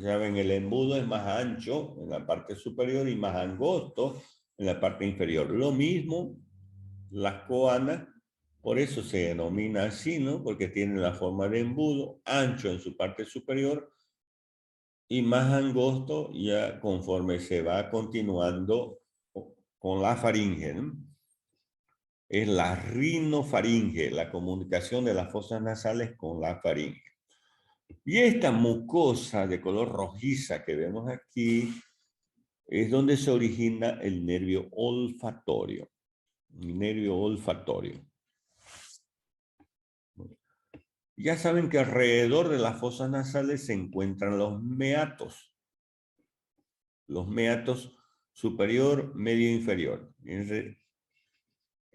Saben, el embudo es más ancho en la parte superior y más angosto en la parte inferior. Lo mismo las coanas, por eso se denomina así, ¿no? Porque tienen la forma de embudo, ancho en su parte superior y más angosto ya conforme se va continuando con la faringe, ¿no? Es la rinofaringe, la comunicación de las fosas nasales con la faringe. Y esta mucosa de color rojiza que vemos aquí es donde se origina el nervio olfatorio. El nervio olfatorio. Ya saben que alrededor de las fosas nasales se encuentran los meatos. Los meatos superior, medio, inferior.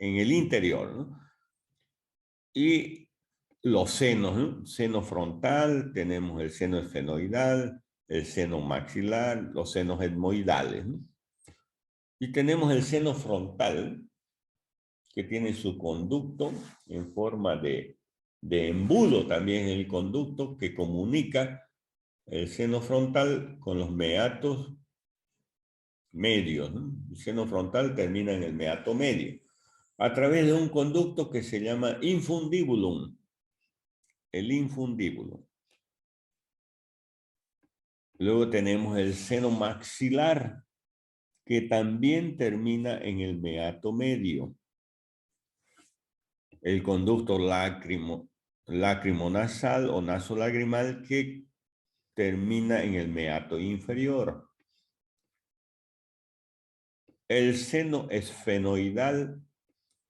En el interior, ¿no? Y los senos, ¿no? Seno frontal, tenemos el seno esfenoidal, el seno maxilar, los senos etmoidales, ¿no? Y tenemos el seno frontal, que tiene su conducto en forma de embudo también en el conducto que comunica el seno frontal con los meatos medios, ¿no? El seno frontal termina en el meato medio, a través de un conducto que se llama infundibulum, el infundíbulo. Luego tenemos el seno maxilar, que también termina en el meato medio. El conducto lacrimonasal o nasolagrimal que termina en el meato inferior. El seno esfenoidal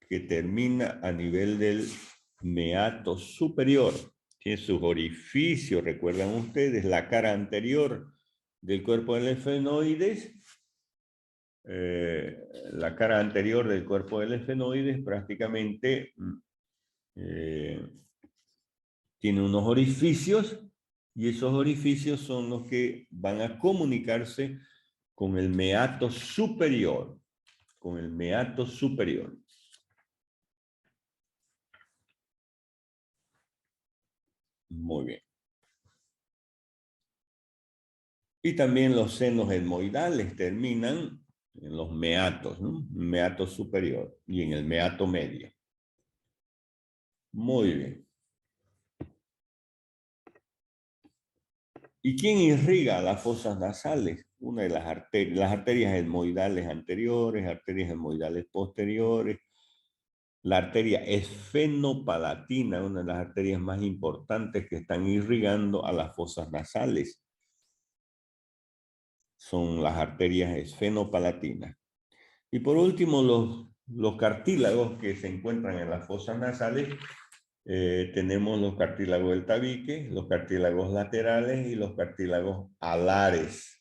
que termina a nivel del meato superior. Tiene sus orificios, recuerdan ustedes, la cara anterior del cuerpo del esfenoides la cara anterior del cuerpo del esfenoides prácticamente tiene unos orificios y esos orificios son los que van a comunicarse con el meato superior. Con el meato superior. Muy bien. Y también los senos etmoidales terminan en los meatos, ¿no? Meato superior y en el meato medio. Muy bien. ¿Y quién irriga las fosas nasales? Una de las arterias etmoidales anteriores, arterias etmoidales posteriores. La arteria esfenopalatina, una de las arterias más importantes que están irrigando a las fosas nasales. Son las arterias esfenopalatinas. Y por último, los cartílagos que se encuentran en las fosas nasales. Tenemos los cartílagos del tabique, los cartílagos laterales y los cartílagos alares.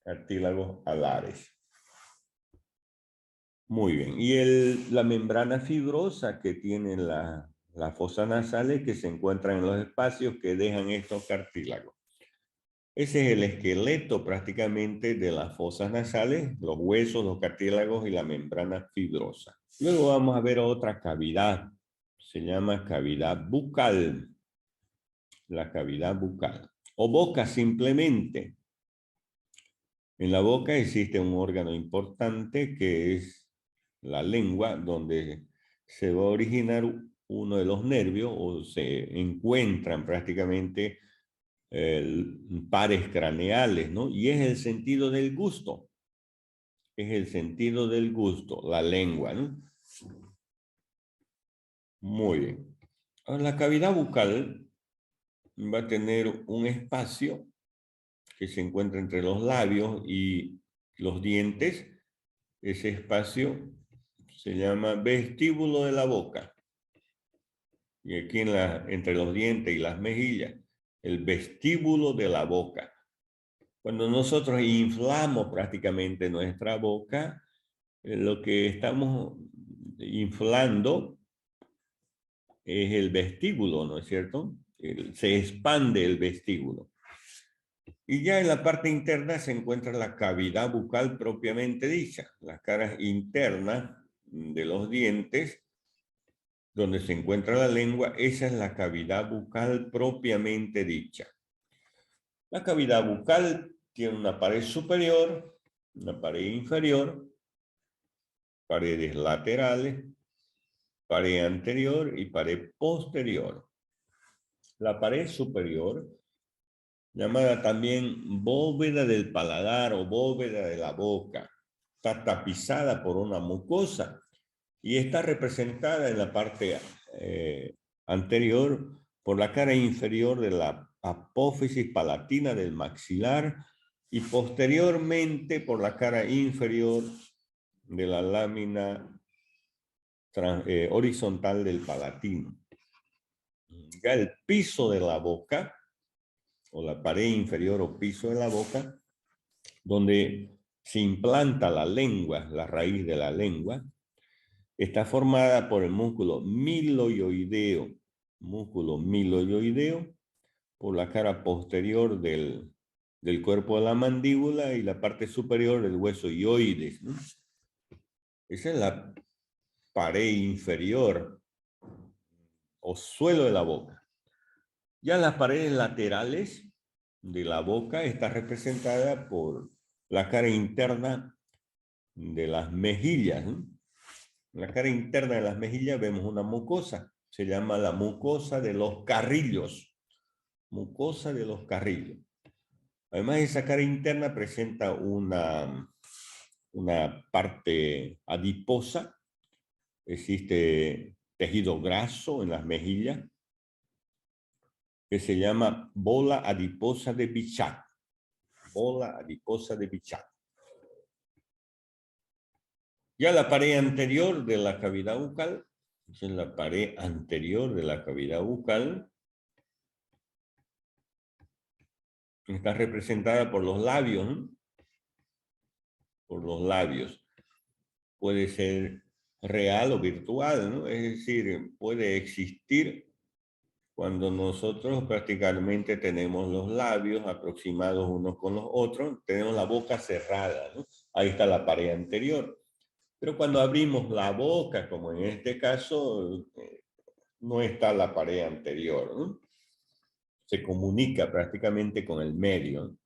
Cartílagos alares. Muy bien. Y la membrana fibrosa que tiene las fosas nasales que se encuentran en los espacios que dejan estos cartílagos. Ese es el esqueleto prácticamente de las fosas nasales, los huesos, los cartílagos y la membrana fibrosa. Luego vamos a ver otra cavidad. Se llama cavidad bucal. La cavidad bucal. O boca simplemente. En la boca existe un órgano importante que es la lengua, donde se va a originar uno de los nervios o se encuentran prácticamente pares craneales, ¿no? Y es el sentido del gusto. Es el sentido del gusto, la lengua, ¿no? Muy bien. Ahora, la cavidad bucal va a tener un espacio que se encuentra entre los labios y los dientes. Ese espacio se llama vestíbulo de la boca. Y aquí entre los dientes y las mejillas, el vestíbulo de la boca. Cuando nosotros inflamos prácticamente nuestra boca, lo que estamos inflando es el vestíbulo, ¿no es cierto? Se expande el vestíbulo. Y ya en la parte interna se encuentra la cavidad bucal propiamente dicha, las caras internas de los dientes, donde se encuentra la lengua, esa es la cavidad bucal propiamente dicha. La cavidad bucal tiene una pared superior, una pared inferior, paredes laterales, pared anterior y pared posterior. La pared superior, llamada también bóveda del paladar o bóveda de la boca, está tapizada por una mucosa y está representada en la parte anterior por la cara inferior de la apófisis palatina del maxilar y posteriormente por la cara inferior de la lámina horizontal del palatino. Ya el piso de la boca, o la pared inferior o piso de la boca, donde se implanta la lengua, la raíz de la lengua, está formada por el músculo miloioideo, por la cara posterior del cuerpo de la mandíbula y la parte superior del hueso ioides, ¿no? Esa es la pared inferior o suelo de la boca. Ya las paredes laterales de la boca está representada por la cara interna de las mejillas, ¿no? En la cara interna de las mejillas vemos una mucosa, se llama la mucosa de los carrillos. Mucosa de los carrillos. Además, esa cara interna presenta una parte adiposa. Existe tejido graso en las mejillas que se llama bola adiposa de Bichat. Bola adiposa de Bichat. Ya la pared anterior de la cavidad bucal, esa es la pared anterior de la cavidad bucal, está representada por los labios, ¿no? por los labios. Puede ser real o virtual, ¿no? Es decir, puede existir cuando nosotros prácticamente tenemos los labios aproximados unos con los otros, tenemos la boca cerrada, ¿no? Ahí está la pared anterior. Pero cuando abrimos la boca, como en este caso, no está la pared anterior, ¿no? Se comunica prácticamente con el medio.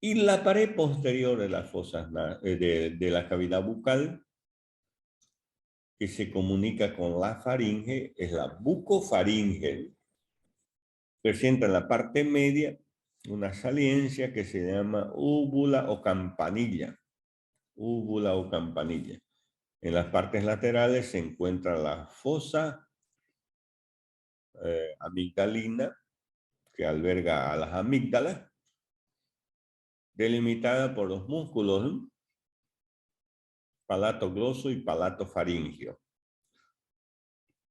Y la pared posterior de las fosas de la cavidad bucal, que se comunica con la faringe, es la bucofaringe. Presenta en la parte media una saliencia que se llama úvula o campanilla. Úvula o campanilla. En las partes laterales se encuentra la fosa amigdalina, que alberga a las amígdalas, delimitada por los músculos, ¿no? Palato gloso y palato faringio.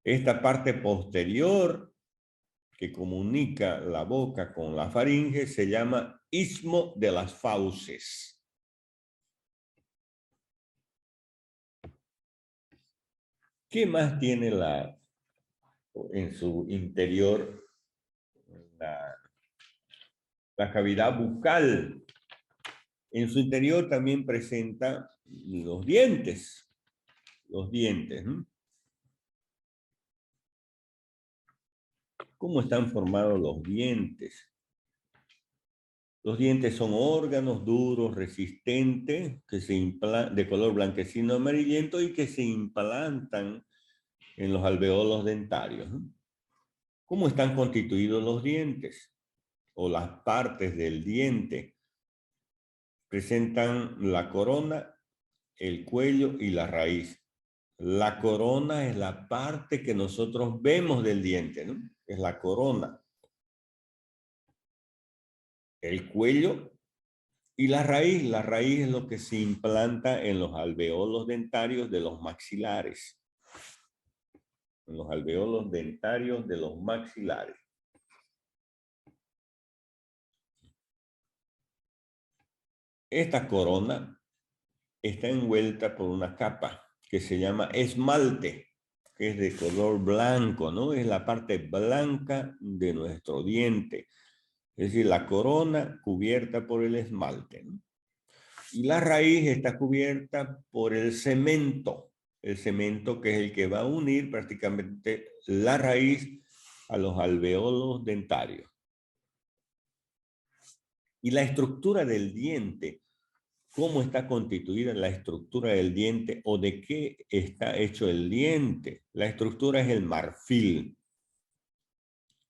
Esta parte posterior que comunica la boca con la faringe se llama istmo de las fauces. ¿Qué más tiene en su interior la cavidad bucal? En su interior también presenta los dientes. Los dientes, ¿no? ¿Cómo están formados los dientes? Los dientes son órganos duros, resistentes, que de color blanquecino amarillento y que se implantan en los alveolos dentarios, ¿no? ¿Cómo están constituidos los dientes? O las partes del diente. Presentan la corona, el cuello y la raíz. La corona es la parte que nosotros vemos del diente, ¿no? Es la corona. El cuello y la raíz es lo que se implanta en los alveolos dentarios de los maxilares. En los alveolos dentarios de los maxilares. Esta corona está envuelta por una capa que se llama esmalte, que es de color blanco, ¿no? Es la parte blanca de nuestro diente. Es decir, la corona cubierta por el esmalte, ¿no? Y la raíz está cubierta por el cemento que es el que va a unir prácticamente la raíz a los alveolos dentarios. Y la estructura del diente, ¿cómo está constituida la estructura del diente o de qué está hecho el diente? La estructura es el marfil.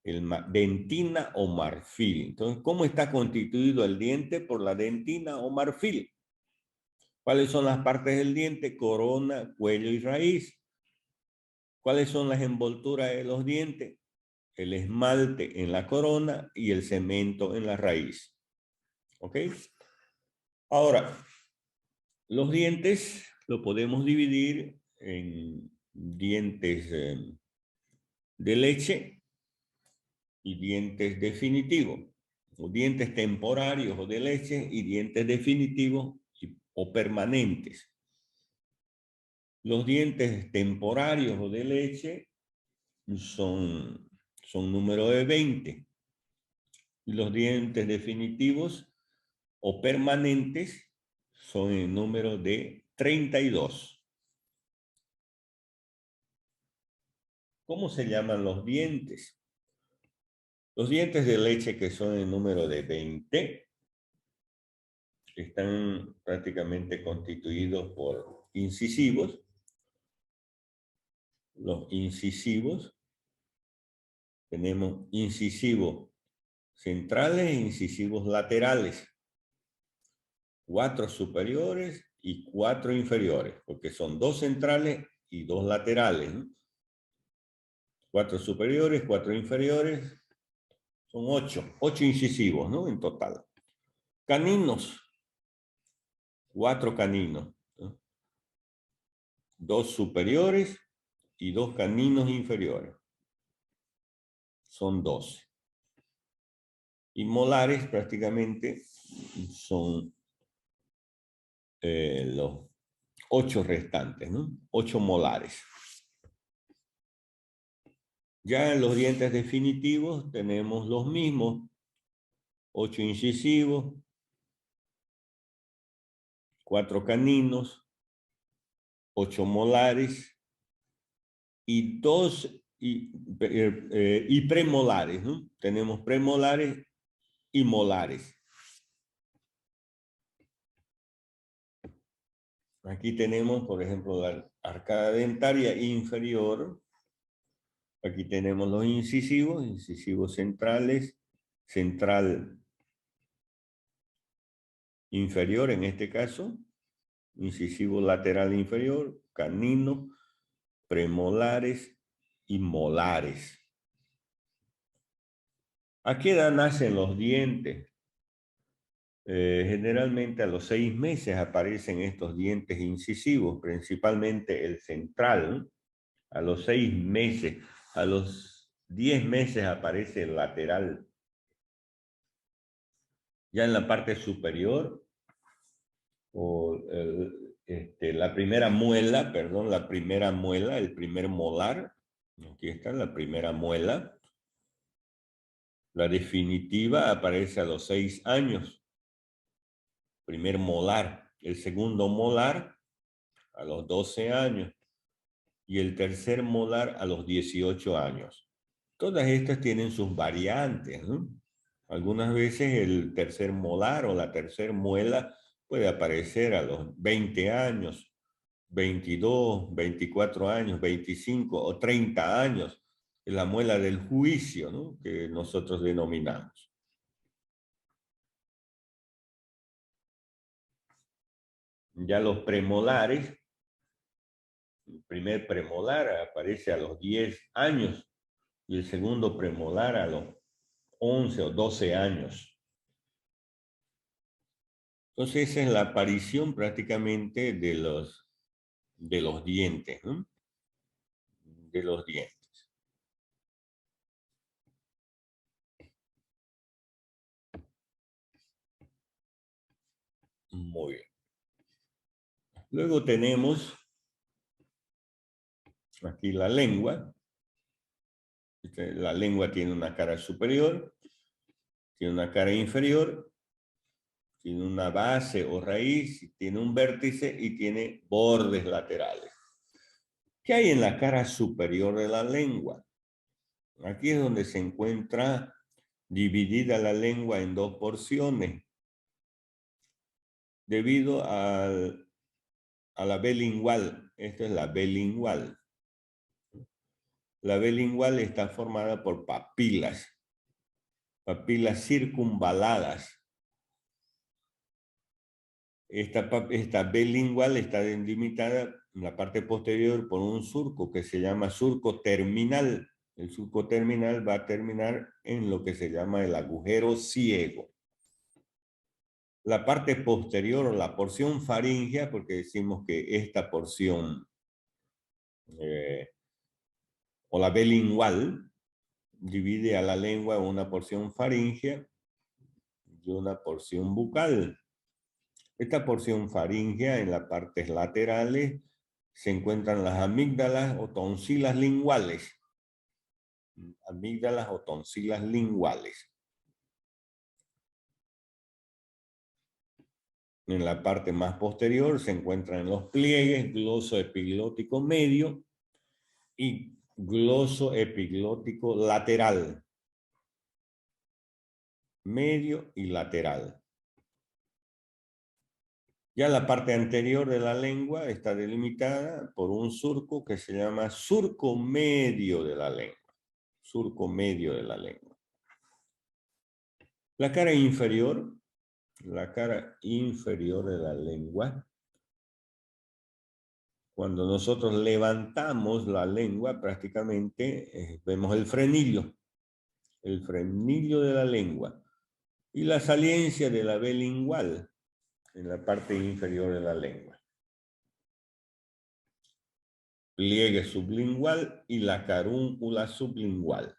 Dentina o marfil. Entonces, ¿cómo está constituido el diente? Por la dentina o marfil. ¿Cuáles son las partes del diente? Corona, cuello y raíz. ¿Cuáles son las envolturas de los dientes? El esmalte en la corona y el cemento en la raíz. ¿Ok? Ahora, los dientes lo podemos dividir en dientes de leche y dientes definitivos, o dientes temporarios o de leche y dientes definitivos o permanentes. Los dientes temporarios o de leche son número de 20 y los dientes definitivos o permanentes son el número de 32. ¿Cómo se llaman los dientes? Los dientes de leche, que son el número de 20, están prácticamente constituidos por incisivos. Los incisivos, tenemos incisivos centrales e incisivos laterales. 4 superiores y 4 inferiores, porque son 2 centrales y 2 laterales, ¿no? 4 superiores, 4 inferiores, son 8 incisivos, ¿no? En total. Caninos, 4 caninos, ¿no? 2 superiores y 2 caninos inferiores. Son 12. Y molares prácticamente son los 8 restantes, ¿no? 8 molares. Ya en los dientes definitivos tenemos los mismos, 8 incisivos, 4 caninos, 8 molares y 2 y premolares, ¿no? Tenemos premolares y molares. Aquí tenemos, por ejemplo, la arcada dentaria inferior. Aquí tenemos los incisivos, incisivos centrales, central inferior en este caso, incisivo lateral inferior, canino, premolares y molares. ¿A qué edad nacen los dientes? Generalmente a los 6 meses aparecen estos dientes incisivos, principalmente el central. A los 6 meses, a los 10 meses aparece el lateral. Ya en la parte superior, la primera muela, perdón, la primera muela, el primer molar, aquí está la primera muela. La definitiva aparece a los 6 años. Primer molar. El segundo molar a los 12 años. Y el tercer molar a los 18 años. Todas estas tienen sus variantes, ¿no? Algunas veces el tercer molar o la tercer muela puede aparecer a los 20 años, 22, 24 años, 25 o 30 años. Es la muela del juicio, ¿no? Que nosotros denominamos. Ya los premolares, el primer premolar aparece a los 10 años y el segundo premolar a los 11 o 12 años. Entonces esa es la aparición prácticamente de los dientes, ¿no? De los dientes. Muy bien. Luego tenemos aquí la lengua. La lengua tiene una cara superior, tiene una cara inferior, tiene una base o raíz, tiene un vértice y tiene bordes laterales. ¿Qué hay en la cara superior de la lengua? Aquí es donde se encuentra dividida la lengua en 2 porciones, debido a la B lingual. Esta es la B lingual. La B lingual está formada por papilas circunvaladas. Esta B lingual está delimitada en la parte posterior por un surco que se llama surco terminal. El surco terminal va a terminar en lo que se llama el agujero ciego. La parte posterior o la porción faríngea, porque decimos que esta porción o la B lingual divide a la lengua en una porción faríngea y una porción bucal. Esta porción faríngea, en las partes laterales, se encuentran las amígdalas o tonsilas linguales. Amígdalas o tonsilas linguales. En la parte más posterior se encuentran los pliegues gloso epiglótico medio y gloso epiglótico lateral. Medio y lateral. Ya la parte anterior de la lengua está delimitada por un surco que se llama surco medio de la lengua. Surco medio de la lengua. La cara inferior de la lengua, cuando nosotros levantamos la lengua, prácticamente vemos el frenillo de la lengua y la saliencia de la B lingual en la parte inferior de la lengua. Pliegue sublingual y la carúncula sublingual.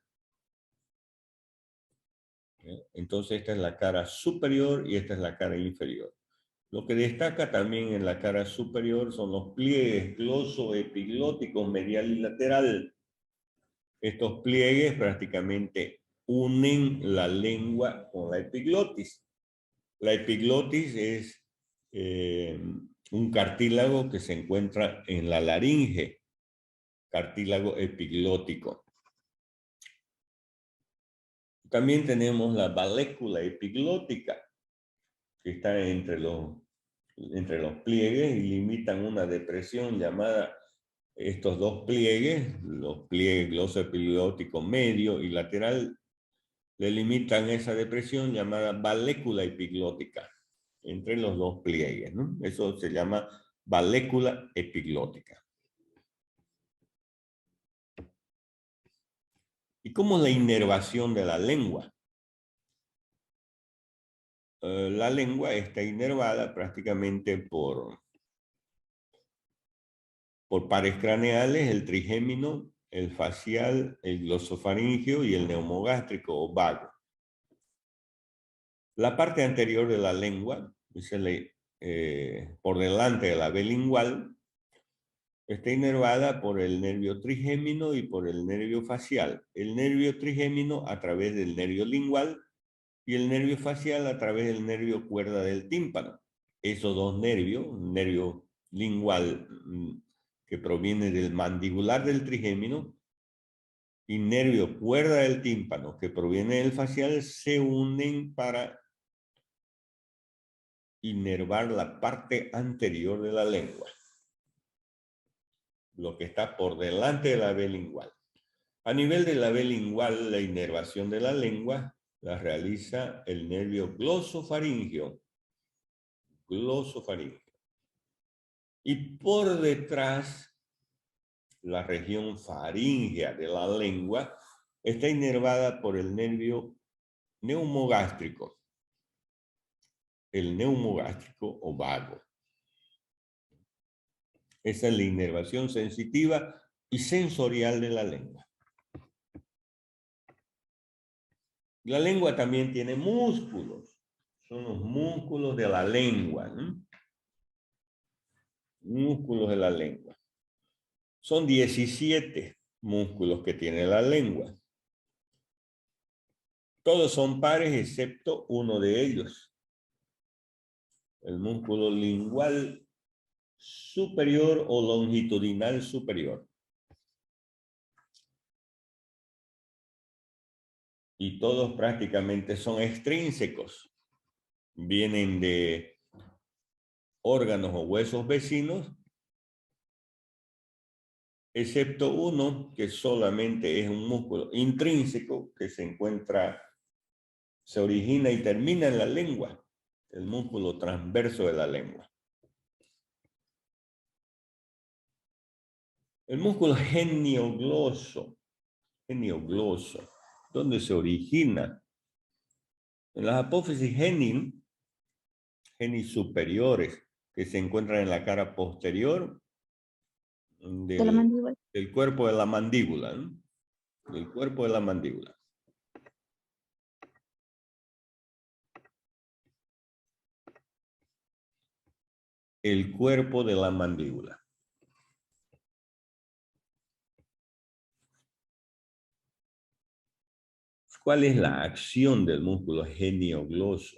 Entonces esta es la cara superior y esta es la cara inferior. Lo que destaca también en la cara superior son los pliegues glosoepiglóticos medial y lateral. Estos pliegues prácticamente unen la lengua con la epiglotis. La epiglotis es un cartílago que se encuentra en la laringe, cartílago epiglótico. También tenemos la valécula epiglótica, que está entre los pliegues y limitan una depresión llamada, estos dos pliegues, los pliegues glosoepiglótico medio y lateral, delimitan esa depresión llamada valécula epiglótica, entre los dos pliegues, ¿no? Eso se llama valécula epiglótica. ¿Y cómo es la inervación de la lengua? La lengua está inervada prácticamente por pares craneales, el trigémino, el facial, el glosofaringio y el neumogástrico o vago. La parte anterior de la lengua, por delante de la B lingual, está inervada por el nervio trigémino y por el nervio facial. El nervio trigémino a través del nervio lingual y el nervio facial a través del nervio cuerda del tímpano. Esos dos nervios, nervio lingual que proviene del mandibular del trigémino y nervio cuerda del tímpano que proviene del facial, se unen para inervar la parte anterior de la lengua, lo que está por delante de la B lingual. A nivel de la B lingual, la inervación de la lengua la realiza el nervio glosofaringio. Y por detrás, la región faríngea de la lengua está inervada por el nervio neumogástrico. El neumogástrico o vago. Esa es la inervación sensitiva y sensorial de la lengua. La lengua también tiene músculos. Son los músculos de la lengua, ¿no? Músculos de la lengua. Son 17 músculos que tiene la lengua. Todos son pares excepto uno de ellos. El músculo lingual superior o longitudinal superior. Y todos prácticamente son extrínsecos. Vienen de órganos o huesos vecinos, excepto uno que solamente es un músculo intrínseco que se origina y termina en la lengua, el músculo transverso de la lengua. El músculo geniogloso, ¿dónde se origina? En las apófisis genis superiores, que se encuentran en la cara posterior del cuerpo de la mandíbula, ¿no? Del cuerpo de la mandíbula. El cuerpo de la mandíbula. ¿Cuál es la acción del músculo geniogloso?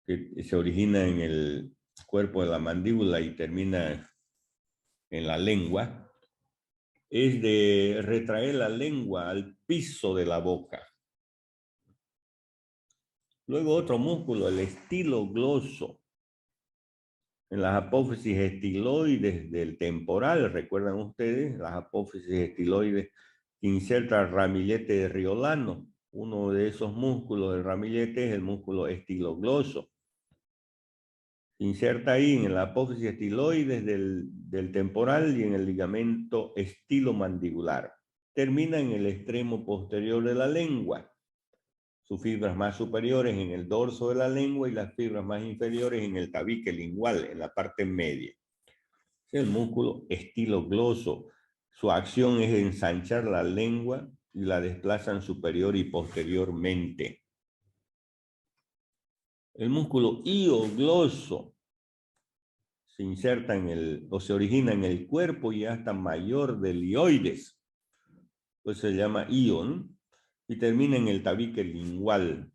Que se origina en el cuerpo de la mandíbula y termina en la lengua. Es de retraer la lengua al piso de la boca. Luego otro músculo, el estilogloso. En las apófisis estiloides del temporal, ¿recuerdan ustedes? Las apófisis estiloides que inserta el ramillete de Riolano. Uno de esos músculos del ramillete es el músculo estilogloso. Inserta ahí en la apófisis estiloides del temporal y en el ligamento estilomandibular. Termina en el extremo posterior de la lengua. Sus fibras más superiores en el dorso de la lengua y las fibras más inferiores en el tabique lingual, en la parte media. Es el músculo estilogloso. Su acción es ensanchar la lengua y la desplazan superior y posteriormente. El músculo hiogloso se inserta o se origina en el cuerpo y hasta mayor del hioides. Pues se llama ion y termina en el tabique lingual.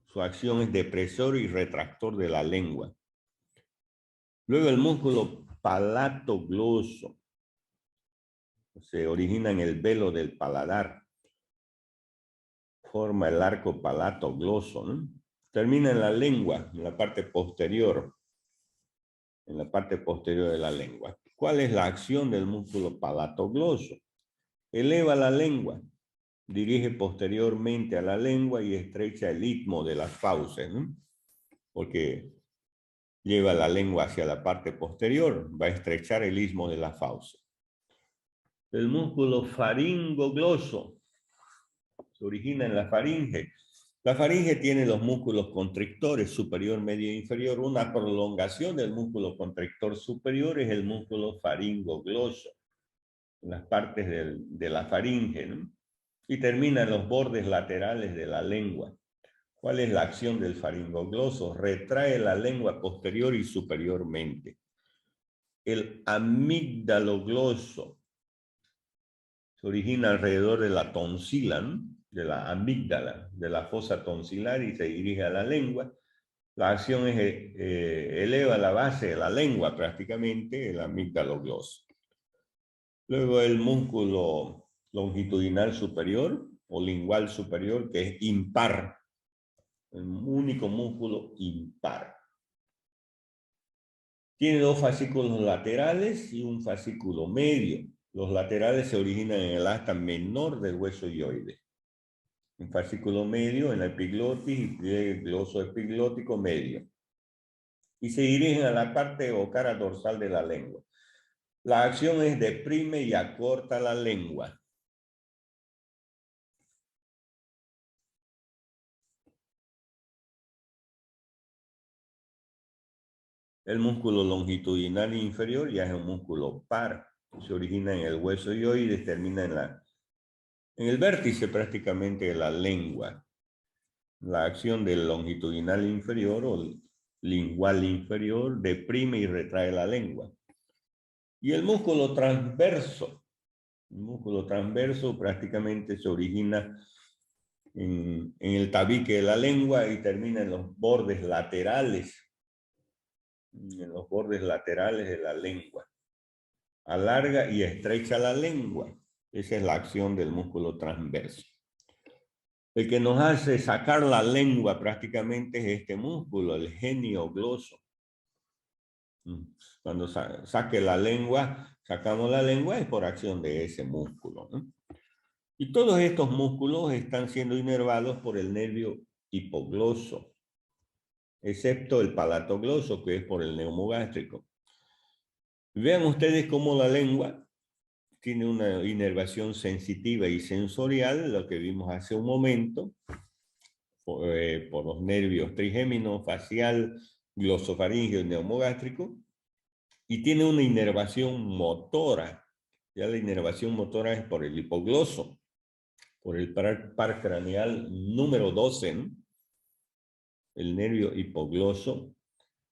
Su acción es depresor y retractor de la lengua. Luego el músculo palatogloso se origina en el velo del paladar. Forma el arco palatogloso, ¿no? Termina en la lengua, en la parte posterior. En la parte posterior de la lengua. ¿Cuál es la acción del músculo palatogloso? Eleva la lengua, dirige posteriormente a la lengua y estrecha el istmo de las fauces, ¿no? Porque lleva la lengua hacia la parte posterior, va a estrechar el istmo de la fauce. El músculo faringogloso se origina en la faringe. La faringe tiene los músculos constrictores superior, medio e inferior. Una prolongación del músculo constrictor superior es el músculo faringogloso, en las partes de la faringe, ¿no? Y termina en los bordes laterales de la lengua. ¿Cuál es la acción del faringogloso? Retrae la lengua posterior y superiormente. El amígdalogloso se origina alrededor de la tonsila, ¿no? De la amígdala, de la fosa tonsilar y se dirige a la lengua. La acción es eleva la base de la lengua prácticamente, el amígdalogloso. Luego el músculo longitudinal superior o lingual superior, que es impar, el único músculo impar. Tiene dos fascículos laterales y un fascículo medio. Los laterales se originan en el asta menor del hueso hioide. Un fascículo medio en la epiglotis y pliegue glosoepiglótico medio. Y se dirigen a la parte o cara dorsal de la lengua. La acción es deprime y acorta la lengua. El músculo longitudinal inferior ya es un músculo par. Se origina en el hueso hioide y termina en el vértice prácticamente de la lengua. La acción del longitudinal inferior o lingual inferior deprime y retrae la lengua. Y el músculo transverso prácticamente se origina en el tabique de la lengua y termina en los bordes laterales, de la lengua. Alarga y estrecha la lengua. Esa es la acción del músculo transverso. El que nos hace sacar la lengua prácticamente es este músculo, el geniogloso. Cuando saque la lengua, sacamos la lengua, es por acción de ese músculo, ¿no? Y todos estos músculos están siendo inervados por el nervio hipogloso, excepto el palatogloso, que es por el neumogástrico. Vean ustedes cómo la lengua tiene una inervación sensitiva y sensorial, lo que vimos hace un momento, por los nervios trigémino, facial, glosofaríngeo y neumogástrico, y tiene una inervación motora. Ya la inervación motora es por el hipogloso, por el par craneal número 12, ¿no? El nervio hipogloso,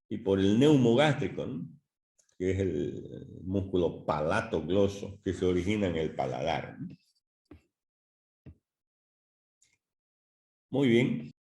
y por el neumogástrico, ¿no? Que es el músculo palatogloso, que se origina en el paladar, ¿no? Muy bien.